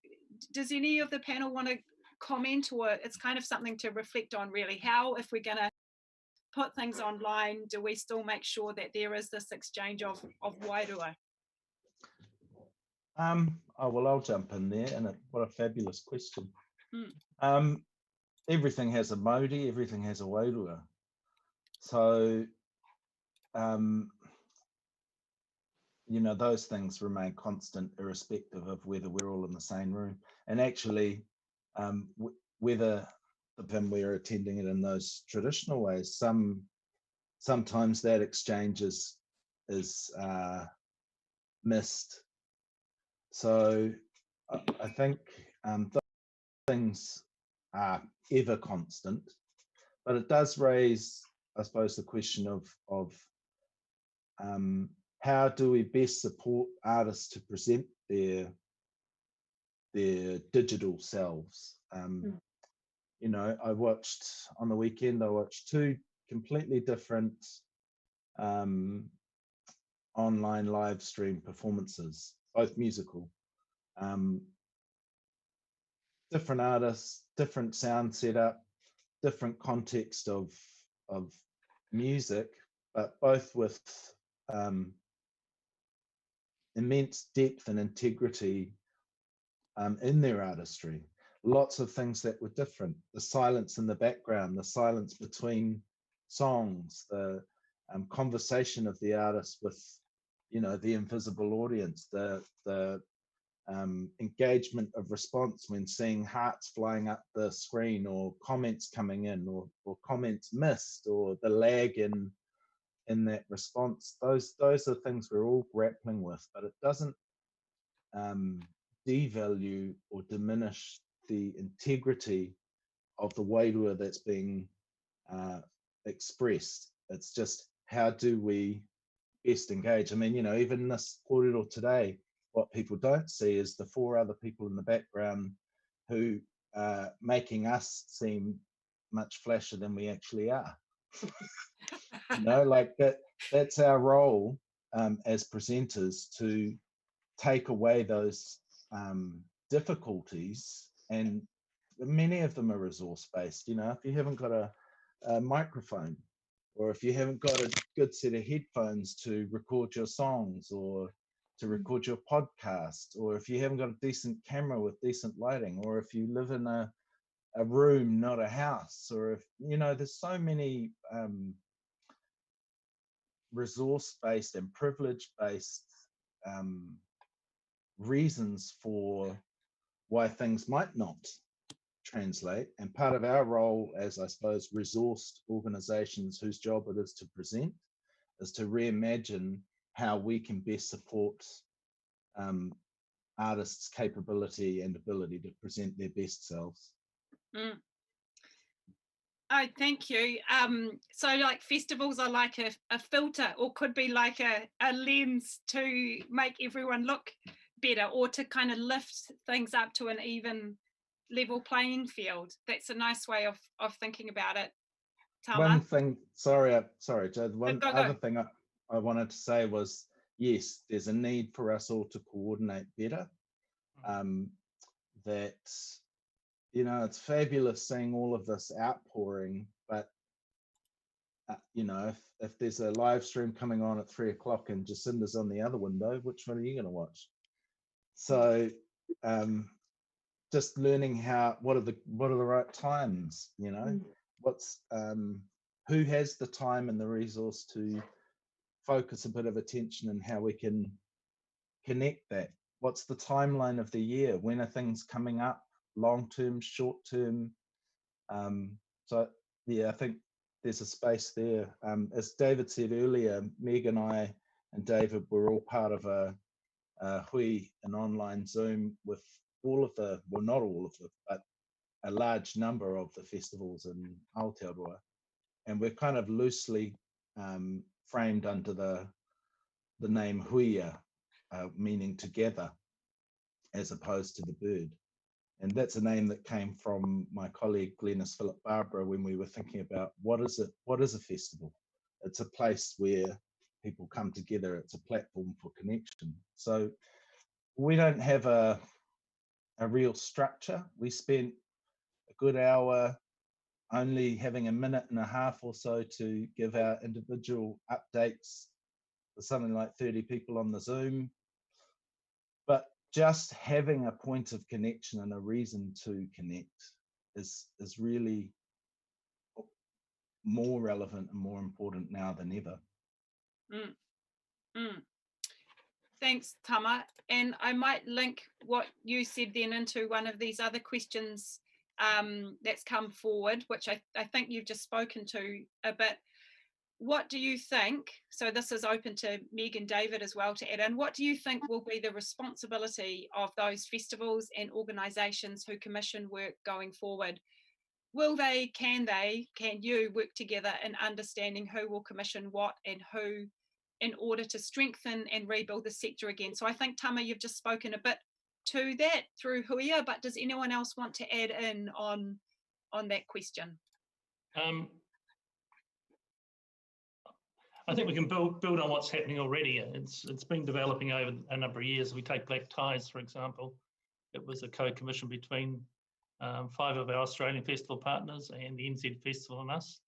Does any of the panel want to comment, or it's kind of something to reflect on really? How, if we're going to put things online, do we still make sure that there is this exchange of wairua? Well, I'll jump in there, and what a fabulous question. Everything has a mauri, everything has a wairua. So, those things remain constant irrespective of whether we're all in the same room. And actually, whether we're attending it in those traditional ways, sometimes that exchange is missed. So I think those things are ever constant, but it does raise, I suppose, the question of how do we best support artists to present their digital selves. I watched on the weekend, two completely different online live stream performances, both musical. Different artists, different sound setup, different context of music, but both with immense depth and integrity in their artistry. lots of things that were different. The silence in the background, the silence between songs, the conversation of the artist with, you know, the invisible audience, the engagement of response when seeing hearts flying up the screen, or comments coming in, or comments missed, or the lag in that response. Those are things we're all grappling with, but it doesn't devalue or diminish the integrity of the wairua that's being expressed. It's just, how do we best engage? I mean, you know, even this kōrero today, what people don't see is the 4 other people in the background who are making us seem much flashier than we actually are. You know, like that's our role as presenters, to take away those difficulties, and many of them are resource based. You know, if you haven't got a microphone, or if you haven't got a good set of headphones to record your songs, or to record your podcast, or if you haven't got a decent camera with decent lighting, or if you live in a room, not a house, or if, you know, there's so many resource-based and privilege-based reasons for why things might not translate. And part of our role as, I suppose, resourced organizations whose job it is to present, is to reimagine how we can best support artists' capability and ability to present their best selves. Oh, thank you. So like festivals are like a filter, or could be like a lens to make everyone look better, or to kind of lift things up to an even level playing field. That's a nice way of thinking about it. Tama? One thing, sorry, Jade, other thing I wanted to say was, yes, there's a need for us all to coordinate better. That, you know, it's fabulous seeing all of this outpouring, but you know, if there's a live stream coming on at 3 o'clock and Jacinda's on the other window, which one are you going to watch? So just learning what are the right times, you know, what's who has the time and the resource to focus a bit of attention, and how we can connect that. What's the timeline of the year? When are things coming up? Long term, short term. So yeah, I think there's a space there. As David said earlier, Meg and I and David were all part of a hui, an online Zoom with all of the, well, not all of them, but a large number of the festivals in Aotearoa, and we're kind of loosely framed under the name huia, meaning together, as opposed to the bird. And that's a name that came from my colleague Glenys Philip Barbara when we were thinking about what is a festival. It's a place where people come together. It's a platform for connection. So we don't have a real structure. We spent a good hour only having a minute and a half or so to give our individual updates for something like 30 people on the Zoom. But just having a point of connection and a reason to connect is really more relevant and more important now than ever. Thanks, Tama. And I might link what you said then into one of these other questions that's come forward, which I think you've just spoken to a bit. What do you think, so this is open to Meg and David as well to add in, what do you think will be the responsibility of those festivals and organisations who commission work going forward? Can you work together in understanding who will commission what and who, in order to strengthen and rebuild the sector again? So I think, Tama, you've just spoken a bit to that through huia, but does anyone else want to add in on that question? I think we can build on what's happening already. It's been developing over a number of years. We take Black Ties, for example. It was a co-commission between 5 of our Australian festival partners and the NZ Festival and us.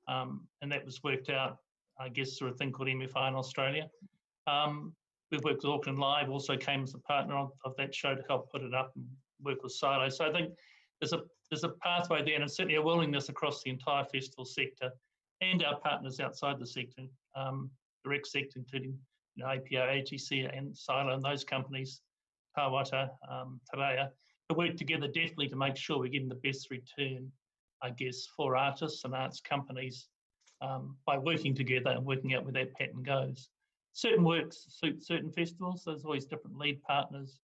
And that was worked out, I guess, through a thing called MFI in Australia. We've worked with Auckland Live, also came as a partner of that show to help put it up and work with Silo. So I think there's a pathway there, and certainly a willingness across the entire festival sector and our partners outside the sector, direct sector, including APO, ATC and Silo and those companies, Tāwhiri, Tairāwhiti, to work together definitely to make sure we're getting the best return, I guess, for artists and arts companies by working together and working out where that pattern goes. Certain works suit certain festivals. There's always different lead partners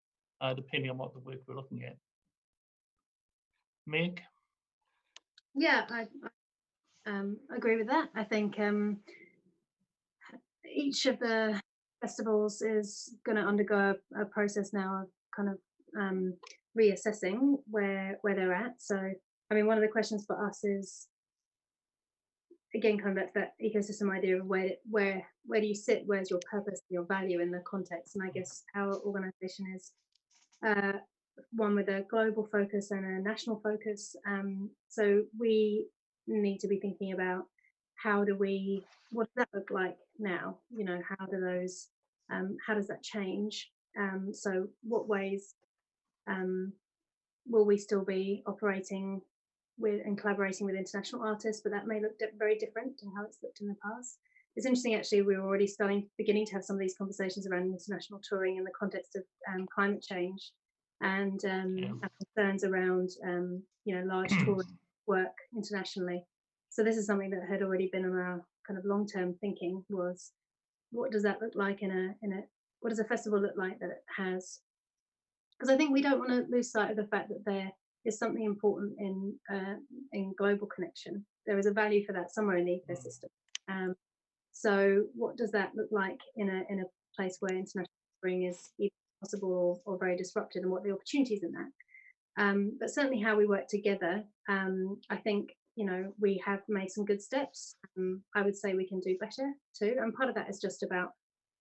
depending on what the work we're looking at. Meg? Yeah, I agree with that. I think each of the festivals is going to undergo a process now of kind of reassessing where they're at. So, I mean, one of the questions for us is, again, coming back to that ecosystem idea of where do you sit, where's your purpose, your value in the context. And I guess our organisation is one with a global focus and a national focus. So we need to be thinking about what does that look like now? You know, how does that change? So what ways will we still be operating with and collaborating with international artists, but that may look very different to how it's looked in the past. It's interesting, actually, we're already beginning to have some of these conversations around international touring in the context of climate change and concerns around large touring work internationally. So this is something that had already been on our kind of long-term thinking, was what does that look like what does a festival look like that it has? Because I think we don't want to lose sight of the fact that there is something important in global connection. There is a value for that somewhere in the ecosystem. So what does that look like in a place where international touring is either possible or very disrupted, and what the opportunities in that? But certainly how we work together, I think, we have made some good steps. I would say we can do better too. And part of that is just about,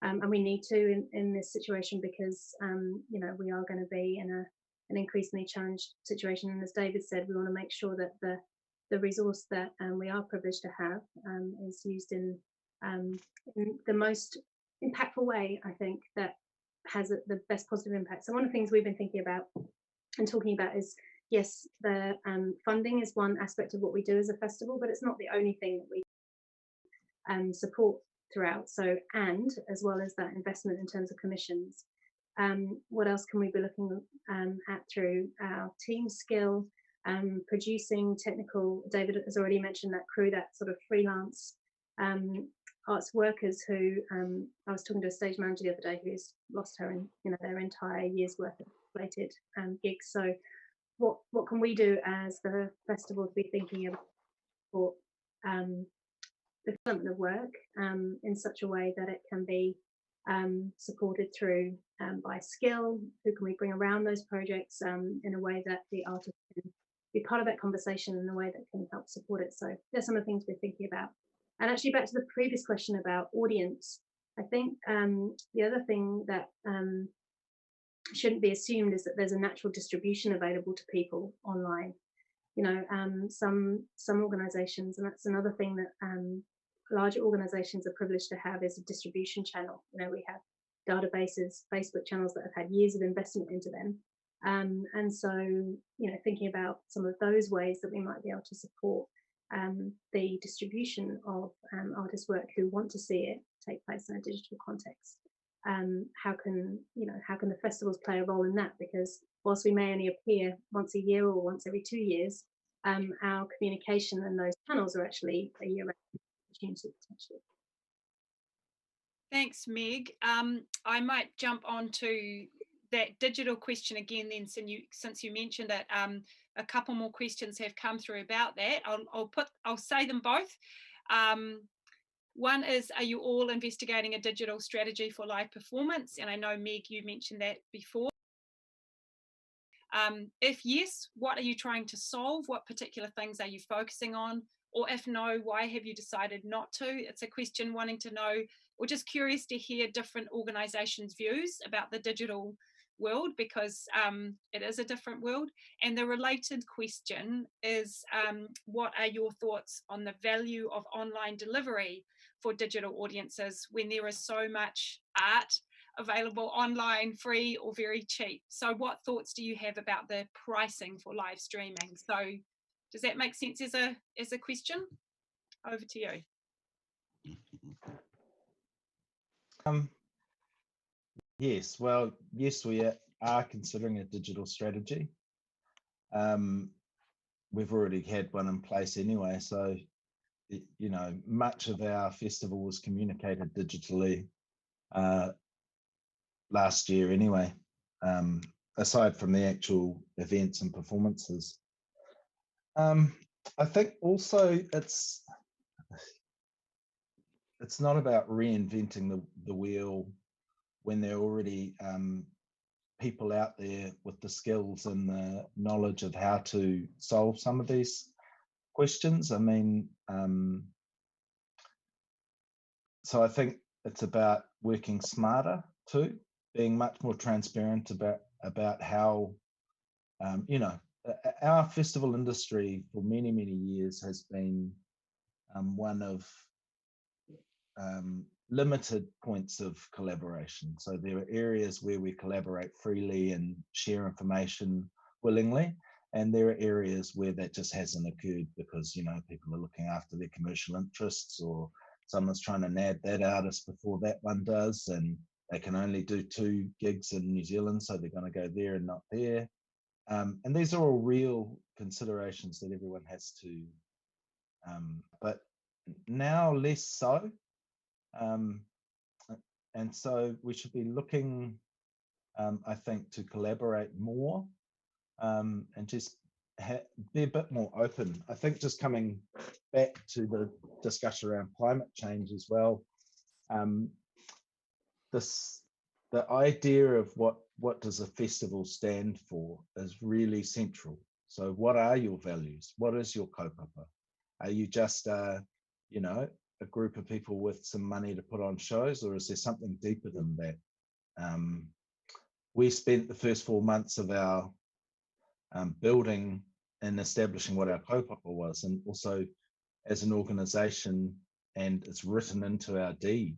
and we need to in this situation because, we are going to be in an increasingly challenged situation. And as David said, we want to make sure that the resource that we are privileged to have is used in the most impactful way, I think, that has the best positive impact. So one of the things we've been thinking about and talking about is, yes, the funding is one aspect of what we do as a festival, but it's not the only thing that we support throughout. So, and as well as that investment in terms of commissions, what else can we be looking at through our team skill, producing technical? David has already mentioned that crew, that sort of freelance arts workers who I was talking to a stage manager the other day who's lost her their entire year's worth of related gigs. So what can we do as the festival to be thinking about for the development of work in such a way that it can be supported through by skill? Who can we bring around those projects in a way that the artist can be part of that conversation in a way that can help support it? So there's some of the things we're thinking about. And actually, back to the previous question about audience, I think the other thing that shouldn't be assumed is that there's a natural distribution available to people online. Some organisations, and that's another thing that larger organisations are privileged to have, is a distribution channel. We have databases, Facebook channels that have had years of investment into them. And so, thinking about some of those ways that we might be able to support the distribution of artist work who want to see it take place in a digital context. How can the festivals play a role in that? Because whilst we may only appear once a year or once every 2 years, our communication and those channels are actually a year-round opportunity potentially. Thanks, Meg. I might jump on to that digital question again then, since you mentioned that. A couple more questions have come through about that. I'll say them both. One is, are you all investigating a digital strategy for live performance? And I know, Meg, you mentioned that before. If yes, what are you trying to solve? What particular things are you focusing on? Or if no, why have you decided not to? It's a question wanting to know, or just curious to hear different organisations' views about the digital world, because it is a different world. And the related question is, what are your thoughts on the value of online delivery for digital audiences when there is so much art available online, free or very cheap. So what thoughts do you have about the pricing for live streaming? So does that make sense as a question? Over to you. Yes, well, yes, we are considering a digital strategy. We've already had one in place anyway, so you know, much of our festival was communicated digitally last year anyway, aside from the actual events and performances. I think also it's not about reinventing the wheel when there are already people out there with the skills and the knowledge of how to solve some of these questions. I mean, so I think it's about working smarter too, being much more transparent about how, you know, our festival industry for many, many years has been one of limited points of collaboration. So there are areas where we collaborate freely and share information willingly, and there are areas where that just hasn't occurred because, you know, people are looking after their commercial interests, or someone's trying to nab that artist before that one does, and they can only do 2 gigs in New Zealand, so they're going to go there and not there. And these are all real considerations that everyone has to, but now less so. And so we should be looking, I think, to collaborate more and just be a bit more open. I think just coming back to the discussion around climate change as well, the idea of what does a festival stand for is really central. So what are your values? What is your kaupapa? Are you just you know, a group of people with some money to put on shows, or is there something deeper than that? We spent the first 4 months of our building and establishing what our kaupapa was, and also as an organisation, and it's written into our deed,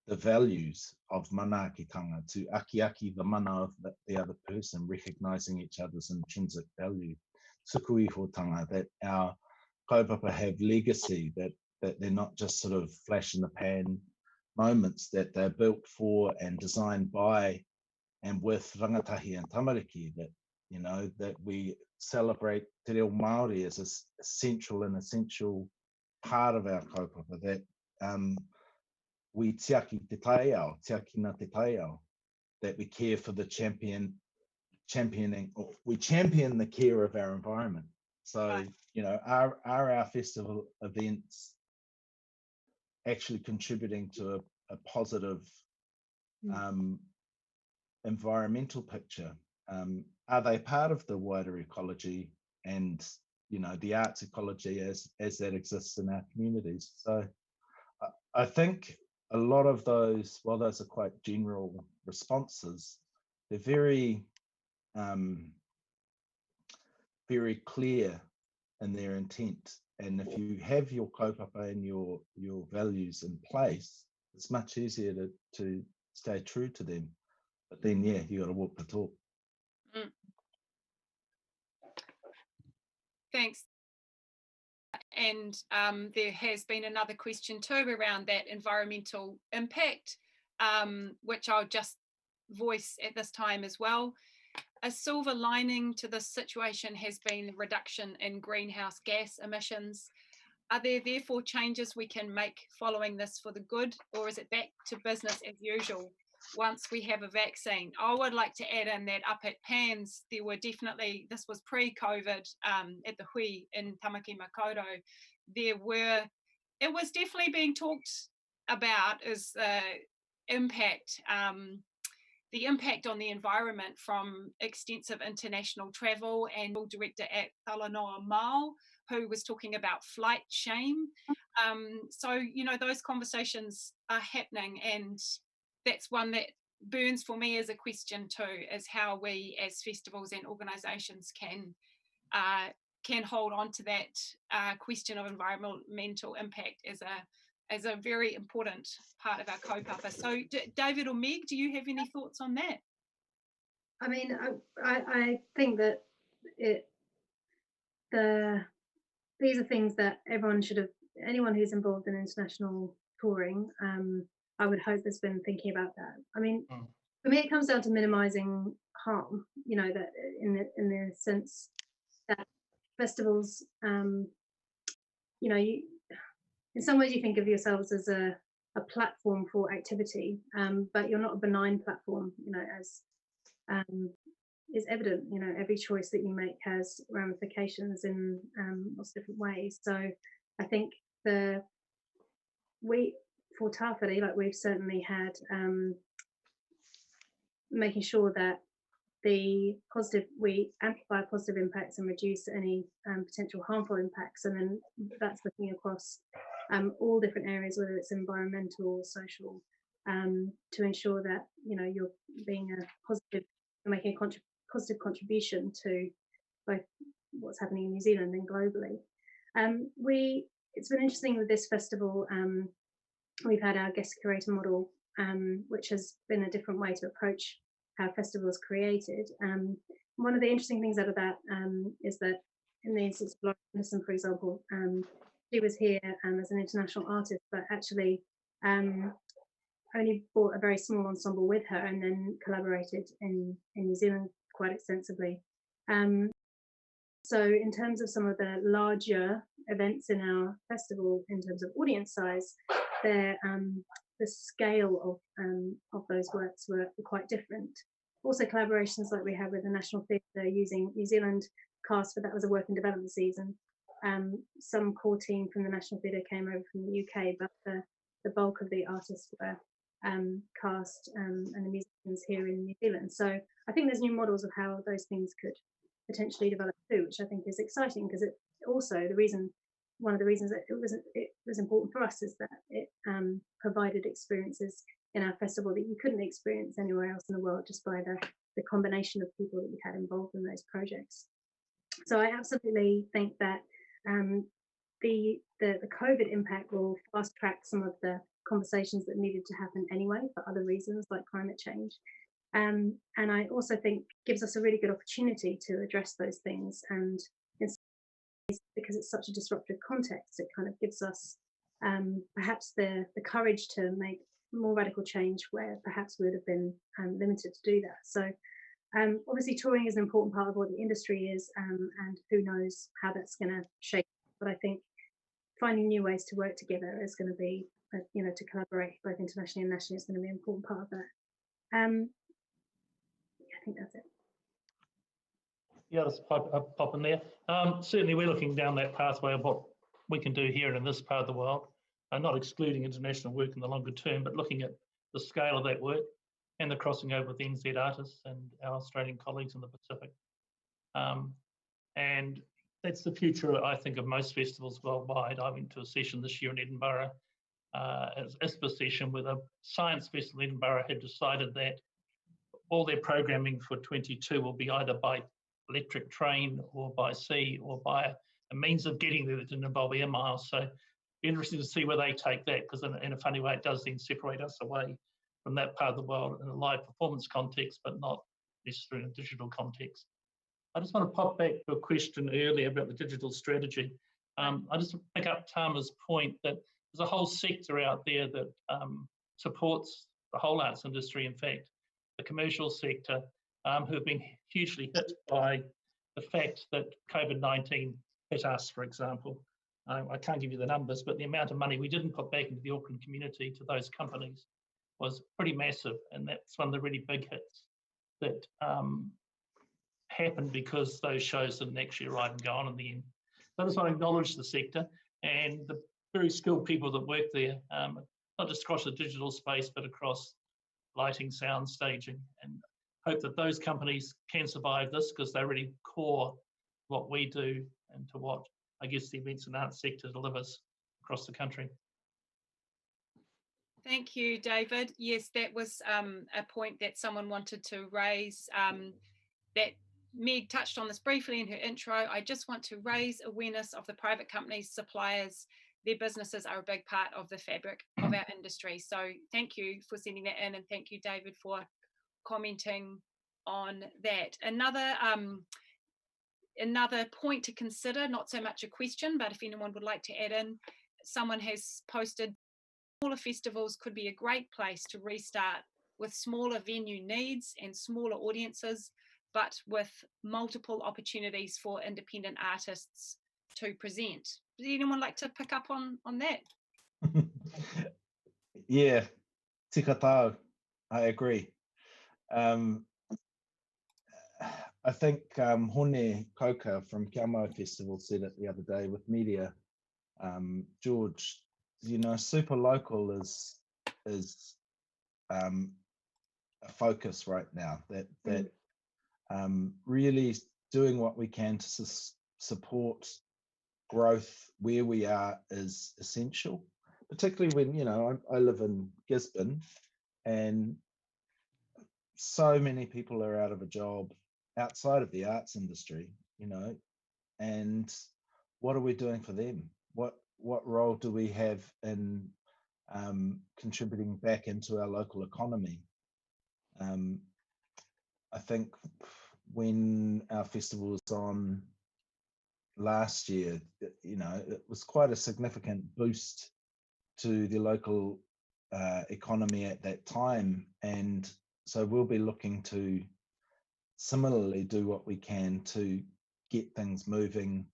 the values of manaakitanga, to aki the mana of the other person, recognising each other's intrinsic value, tukuihotanga, that our kaupapa have legacy, that they're not just sort of flash in the pan moments, that they're built for and designed by and with rangatahi and tamariki, that, you know, that we celebrate te reo Māori as a central and essential part of our kaupapa, that we tiaki te taiao, tiakina te taiao, that we care for the championing, or we champion the care of our environment. So, right. You know, are our festival events actually contributing to a positive environmental picture? Are they part of the wider ecology and, you know, the arts ecology as that exists in our communities? So I think a lot of those, while those are quite general responses, they're very, very clear in their intent. And if you have your kaupapa and your values in place, it's much easier to stay true to them. But then, yeah, you got to walk the talk. Thanks. And there has been another question too around that environmental impact, which I'll just voice at this time as well. A silver lining to this situation has been the reduction in greenhouse gas emissions. Are there therefore changes we can make following this for the good, or is it back to business as usual once we have a vaccine? I would like to add in that up at PANNZ, there were definitely, this was pre-COVID, at the Hui in Tamaki Makaurau, it was definitely being talked about as impact, the impact on the environment from extensive international travel, and director at Talanoa Mao, who was talking about flight shame. So, you know, those conversations are happening, and that's one that burns for me as a question too, is how we as festivals and organisations can hold on to that question of environmental impact as as a very important part of our kaupapa. So David or Meg, do you have any thoughts on that? I mean, I think that these are things that everyone should have, anyone who's involved in international touring, I would hope has been thinking about that. I mean, for me, it comes down to minimising harm, you know, that in the sense that festivals, you know, in some ways you think of yourselves as a platform for activity, but you're not a benign platform, you know, as is evident. You know, every choice that you make has ramifications in lots of different ways. So I think for Tāwhiri, like, we've certainly had making sure that we amplify positive impacts and reduce any potential harmful impacts, and then that's looking across all different areas, whether it's environmental, social, to ensure that, you know, you're being a positive, making a positive contribution to both what's happening in New Zealand and globally. It's been interesting with this festival. We've had our guest curator model, which has been a different way to approach how festivals created. One of the interesting things out of that is that in the instance of Randerson, for example, she was here as an international artist, but actually only brought a very small ensemble with her, and then collaborated in New Zealand quite extensively. So in terms of some of the larger events in our festival, in terms of audience size, the scale of those works were quite different. Also collaborations like we had with the National Theatre, using New Zealand cast, but that was a work and development season. Some core team from the National Theatre came over from the UK, but the bulk of the artists were cast and the musicians here in New Zealand. So I think there's new models of how those things could potentially develop too, which I think is exciting, because it also, one of the reasons that it was important for us is that it provided experiences in our festival that you couldn't experience anywhere else in the world, just by the combination of people that we had involved in those projects. So I absolutely think that the COVID impact will fast track some of the conversations that needed to happen anyway for other reasons, like climate change. And I also think gives us a really good opportunity to address those things, and because it's such a disruptive context, it kind of gives us perhaps the courage to make more radical change where perhaps we would have been limited to do that. So obviously touring is an important part of what the industry is, and who knows how that's going to shape. But I think finding new ways to work together is going to be, you know, to collaborate both internationally and nationally is going to be an important part of that. I think that's it. Yeah, let's pop in there. Certainly we're looking down that pathway of what we can do here in this part of the world, not excluding international work in the longer term, but looking at the scale of that work and the crossing over with NZ artists and our Australian colleagues in the Pacific. And that's the future, I think, of most festivals worldwide. I went to a session this year in Edinburgh, as ISPA session, where the Science Festival in Edinburgh had decided that all their programming for 22 will be either by electric train or by sea or by a means of getting there that didn't involve air miles. So be interesting to see where they take that, because in a funny way it does then separate us away from that part of the world in a live performance context, but not necessarily in a digital context. I just want to pop back to a question earlier about the digital strategy. I just pick up Tama's point that there's a whole sector out there that supports the whole arts industry, in fact, the commercial sector, who have been hugely hit by the fact that COVID-19 hit us, for example. I can't give you the numbers, but the amount of money we didn't put back into the Auckland community to those companies was pretty massive, and that's one of the really big hits that happened because those shows didn't actually arrive and go on in the end. So I just want to acknowledge the sector and the very skilled people that work there, not just across the digital space, but across lighting, sound, staging, and hope that those companies can survive this, because they're really core to what we do and to what, I guess, the events and arts sector delivers across the country. Thank you, David. Yes, that was a point that someone wanted to raise, that Meg touched on this briefly in her intro. I just want to raise awareness of the private companies, suppliers their businesses are a big part of the fabric of our industry. So thank you for sending that in, and thank you, David, for commenting on that. Another point to consider, not so much a question, but if anyone would like to add in, someone has posted smaller festivals could be a great place to restart with smaller venue needs and smaller audiences, but with multiple opportunities for independent artists to present. Does anyone like to pick up on that? Yeah, tika tau, I agree. I think Hone Koka from Kiamo Festival said it the other day with media. George, you know, super local is a focus right now. That really doing what we can to support growth where we are is essential. Particularly when, you know, I live in Gisborne, and so many people are out of a job outside of the arts industry, you know, and what are we doing for them? What role do we have in contributing back into our local economy? I think when our festival was on last year, you know, it was quite a significant boost to the local economy at that time, and so we'll be looking to similarly do what we can to get things moving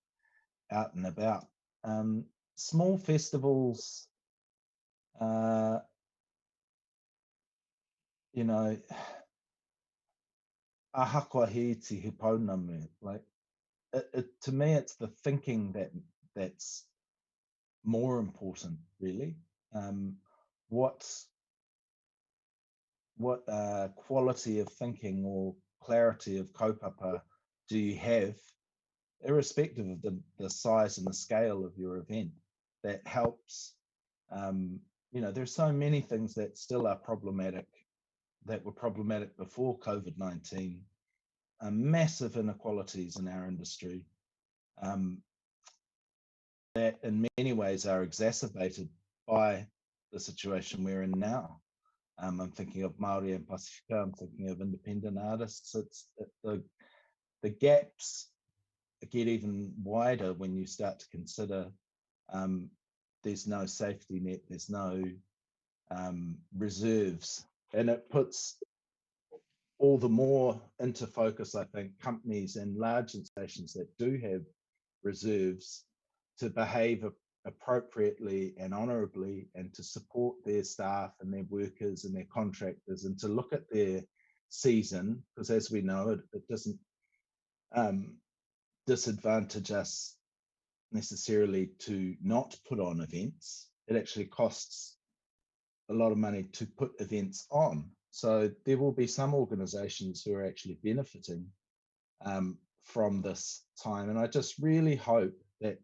out and about. Small festivals, you know, ahakwa hiti he pounamu, like to me it's the thinking that's more important, really. What quality of thinking or clarity of kaupapa do you have, irrespective of the size and the scale of your event, that helps? You know, there's so many things that still are problematic, that were problematic before COVID-19, massive inequalities in our industry, that in many ways are exacerbated by the situation we're in now. I'm thinking of Māori and Pasifika, I'm thinking of independent artists. The gaps get even wider when you start to consider there's no safety net, there's no reserves, and it puts all the more into focus, I think, companies and large installations that do have reserves to behave appropriately and honourably, and to support their staff and their workers and their contractors, and to look at their season, because as we know, it doesn't disadvantage us necessarily to not put on events. It actually costs a lot of money to put events on. So there will be some organisations who are actually benefiting from this time, and I just really hope that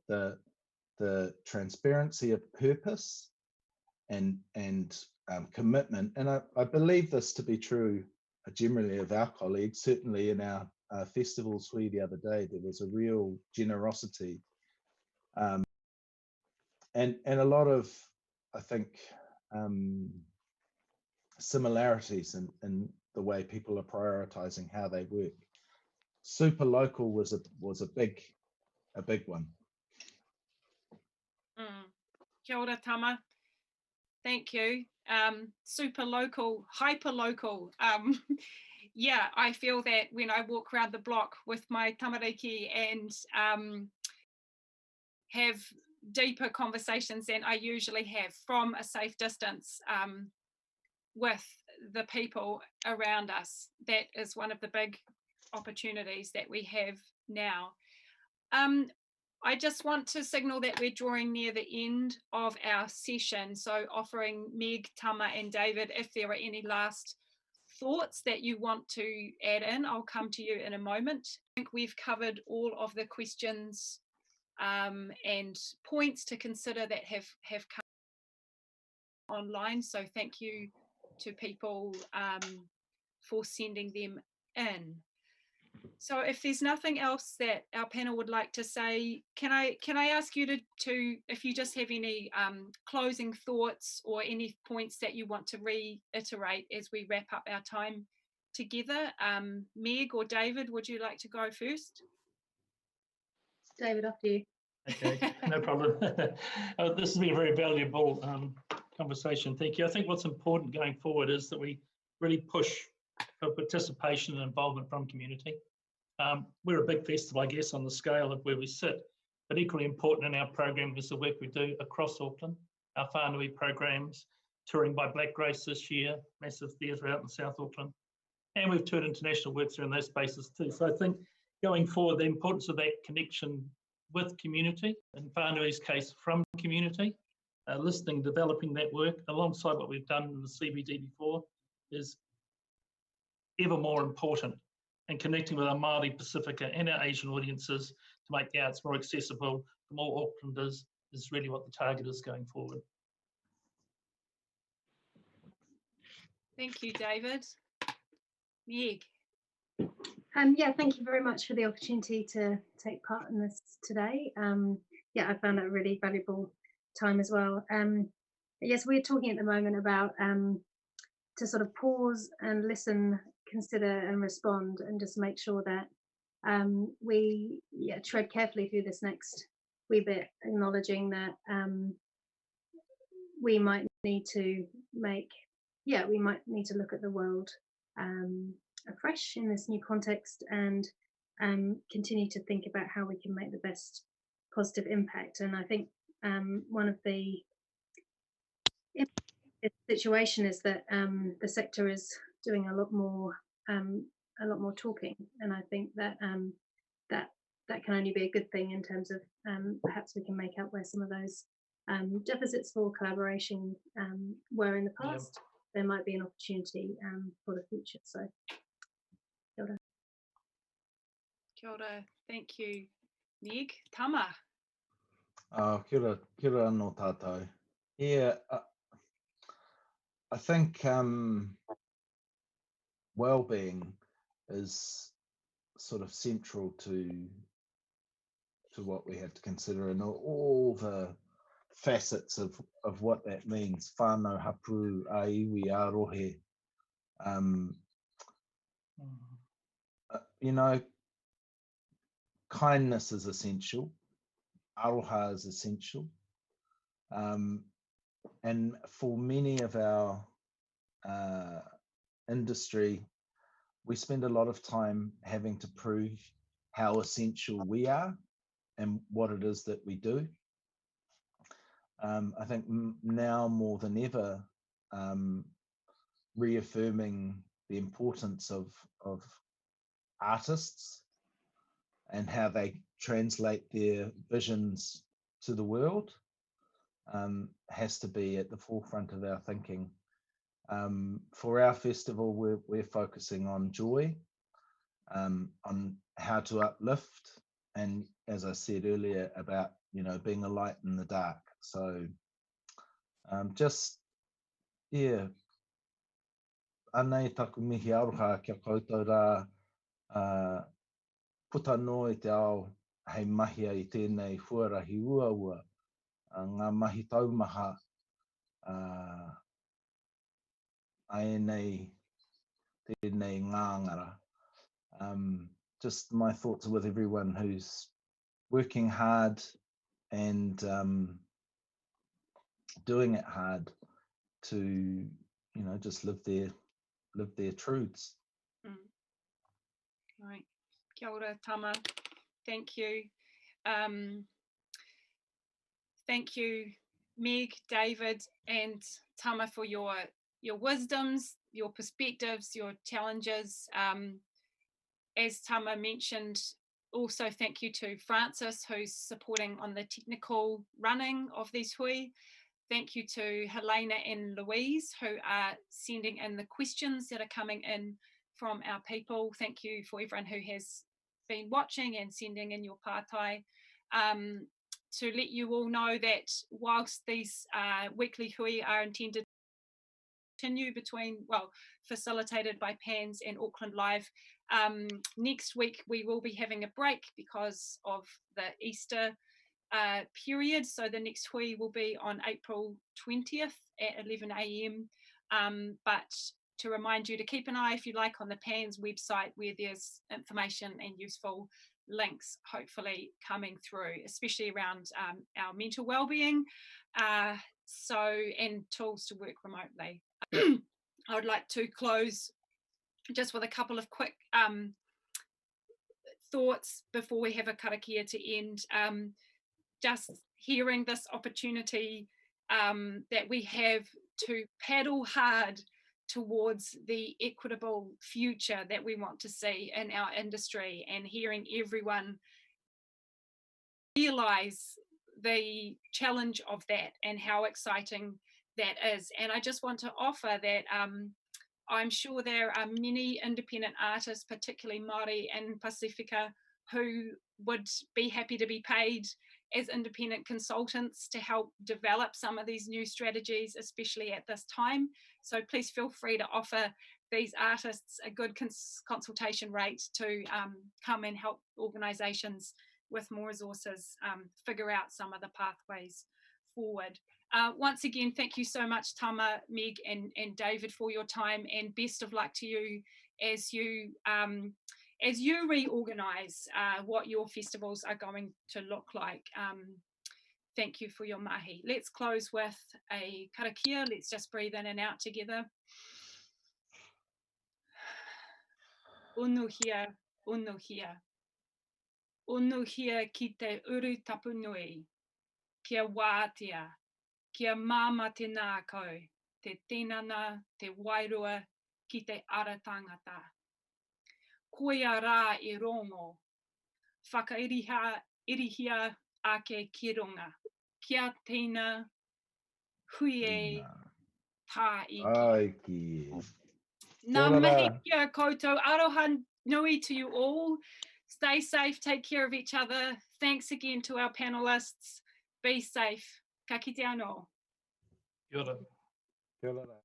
the transparency of purpose and commitment, and I believe this to be true generally of our colleagues, certainly in our festival suite the other day, there was a real generosity and a lot of, I think, similarities in the way people are prioritising how they work. Super local was a big one. Kia ora, Tama. Thank you. Super local, hyper local. Yeah, I feel that when I walk around the block with my tamariki and have deeper conversations than I usually have from a safe distance with the people around us. That is one of the big opportunities that we have now. I just want to signal that we're drawing near the end of our session, so offering Meg, Tama and David, if there are any last thoughts that you want to add in, I'll come to you in a moment. I think we've covered all of the questions and points to consider that have come online, so thank you to people for sending them in. So if there's nothing else that our panel would like to say, can I ask you to if you just have any closing thoughts or any points that you want to reiterate as we wrap up our time together? Meg or David, would you like to go first? David, after you. Okay, no problem. This has been a very valuable conversation. Thank you. I think what's important going forward is that we really push for participation and involvement from community. We're a big festival, I guess, on the scale of where we sit, but equally important in our program is the work we do across Auckland, our whānui programs, touring by Black Grace this year, massive theatre out in South Auckland, and we've toured international works around those spaces too. So I think going forward, the importance of that connection with community, in whānui's case, from community, listening, developing that work alongside what we've done in the CBD before is ever more important, and connecting with our Māori, Pacifica and our Asian audiences to make the arts more accessible to more Aucklanders is really what the target is going forward. Thank you, David. Meg. Yeah, thank you very much for the opportunity to take part in this today. Yeah, I found that a really valuable time as well. Yes, we're talking at the moment about to sort of pause and listen, consider and respond, and just make sure that we tread carefully through this next wee bit, acknowledging that we might need to look at the world afresh in this new context, and continue to think about how we can make the best positive impact. And I think one of the situation is that the sector is doing a lot more talking, and I think that that can only be a good thing in terms of perhaps we can make out where some of those deficits for collaboration were in the past. Yeah. There might be an opportunity for the future. So, kia ora. Kia ora. Thank you, Meg. Tama. Kia ora anō tātou. Yeah, I think well-being is sort of central to what we have to consider, and all the facets of what that means. Whānau hapuru a iwi a rohe. You know, kindness is essential. Aroha is essential. And for many of our industry, we spend a lot of time having to prove how essential we are and what it is that we do. I think now more than ever, reaffirming the importance of artists and how they translate their visions to the world has to be at the forefront of our thinking. For our festival, we're focusing on joy, on how to uplift, and as I said earlier, about, you know, being a light in the dark. So just, yeah, anei taku mihi aroha kia koutou rā, puta no i te ao hei mahia i tēnei huarahi ua, ngā mahi taumaha, ai tēnei ngāngara. Just my thoughts are with everyone who's working hard and doing it hard to, you know, just live their truths. Right. Kia ora, Tama. Thank you. Thank you, Meg, David, and Tama, for your wisdoms, your perspectives, your challenges. As Tama mentioned, also thank you to Francis, who's supporting on the technical running of these hui. Thank you to Helena and Louise, who are sending in the questions that are coming in from our people. Thank you for everyone who has been watching and sending in your pātai. To let you all know that whilst these weekly hui are intended continue between, well, facilitated by PANNZ and Auckland Live. Next week we will be having a break because of the Easter period, so the next hui will be on April 20th at 11 AM. But to remind you to keep an eye, if you like, on the PANNZ website, where there's information and useful links hopefully coming through, especially around our mental well-being, and tools to work remotely. I would like to close just with a couple of quick thoughts before we have a karakia to end. Just hearing this opportunity that we have to paddle hard towards the equitable future that we want to see in our industry, and hearing everyone realise the challenge of that and how exciting that is. And I just want to offer that I'm sure there are many independent artists, particularly Māori and Pasifika, who would be happy to be paid as independent consultants to help develop some of these new strategies, especially at this time. So please feel free to offer these artists a good consultation rate to come and help organisations with more resources figure out some of the pathways forward. Once again, thank you so much, Tama, Meg and David, for your time, and best of luck to you as you reorganise what your festivals are going to look like. Thank you for your mahi. Let's close with a karakia. Let's just breathe in and out together. Unuhia, unuhia. Unuhia ki te uru tapunui, kia wātia, kia māma te nākau, te tinana, te wairua, ki te ara tangata. Koia rā I rongo, whakairihia ake ki runga, kia tina, hui tā iki. Nā mihi kia koutou, aroha nui to you all. Stay safe, take care of each other. Thanks again to our panelists. Be safe. Ka kite anō. Kia ora. Kia ora.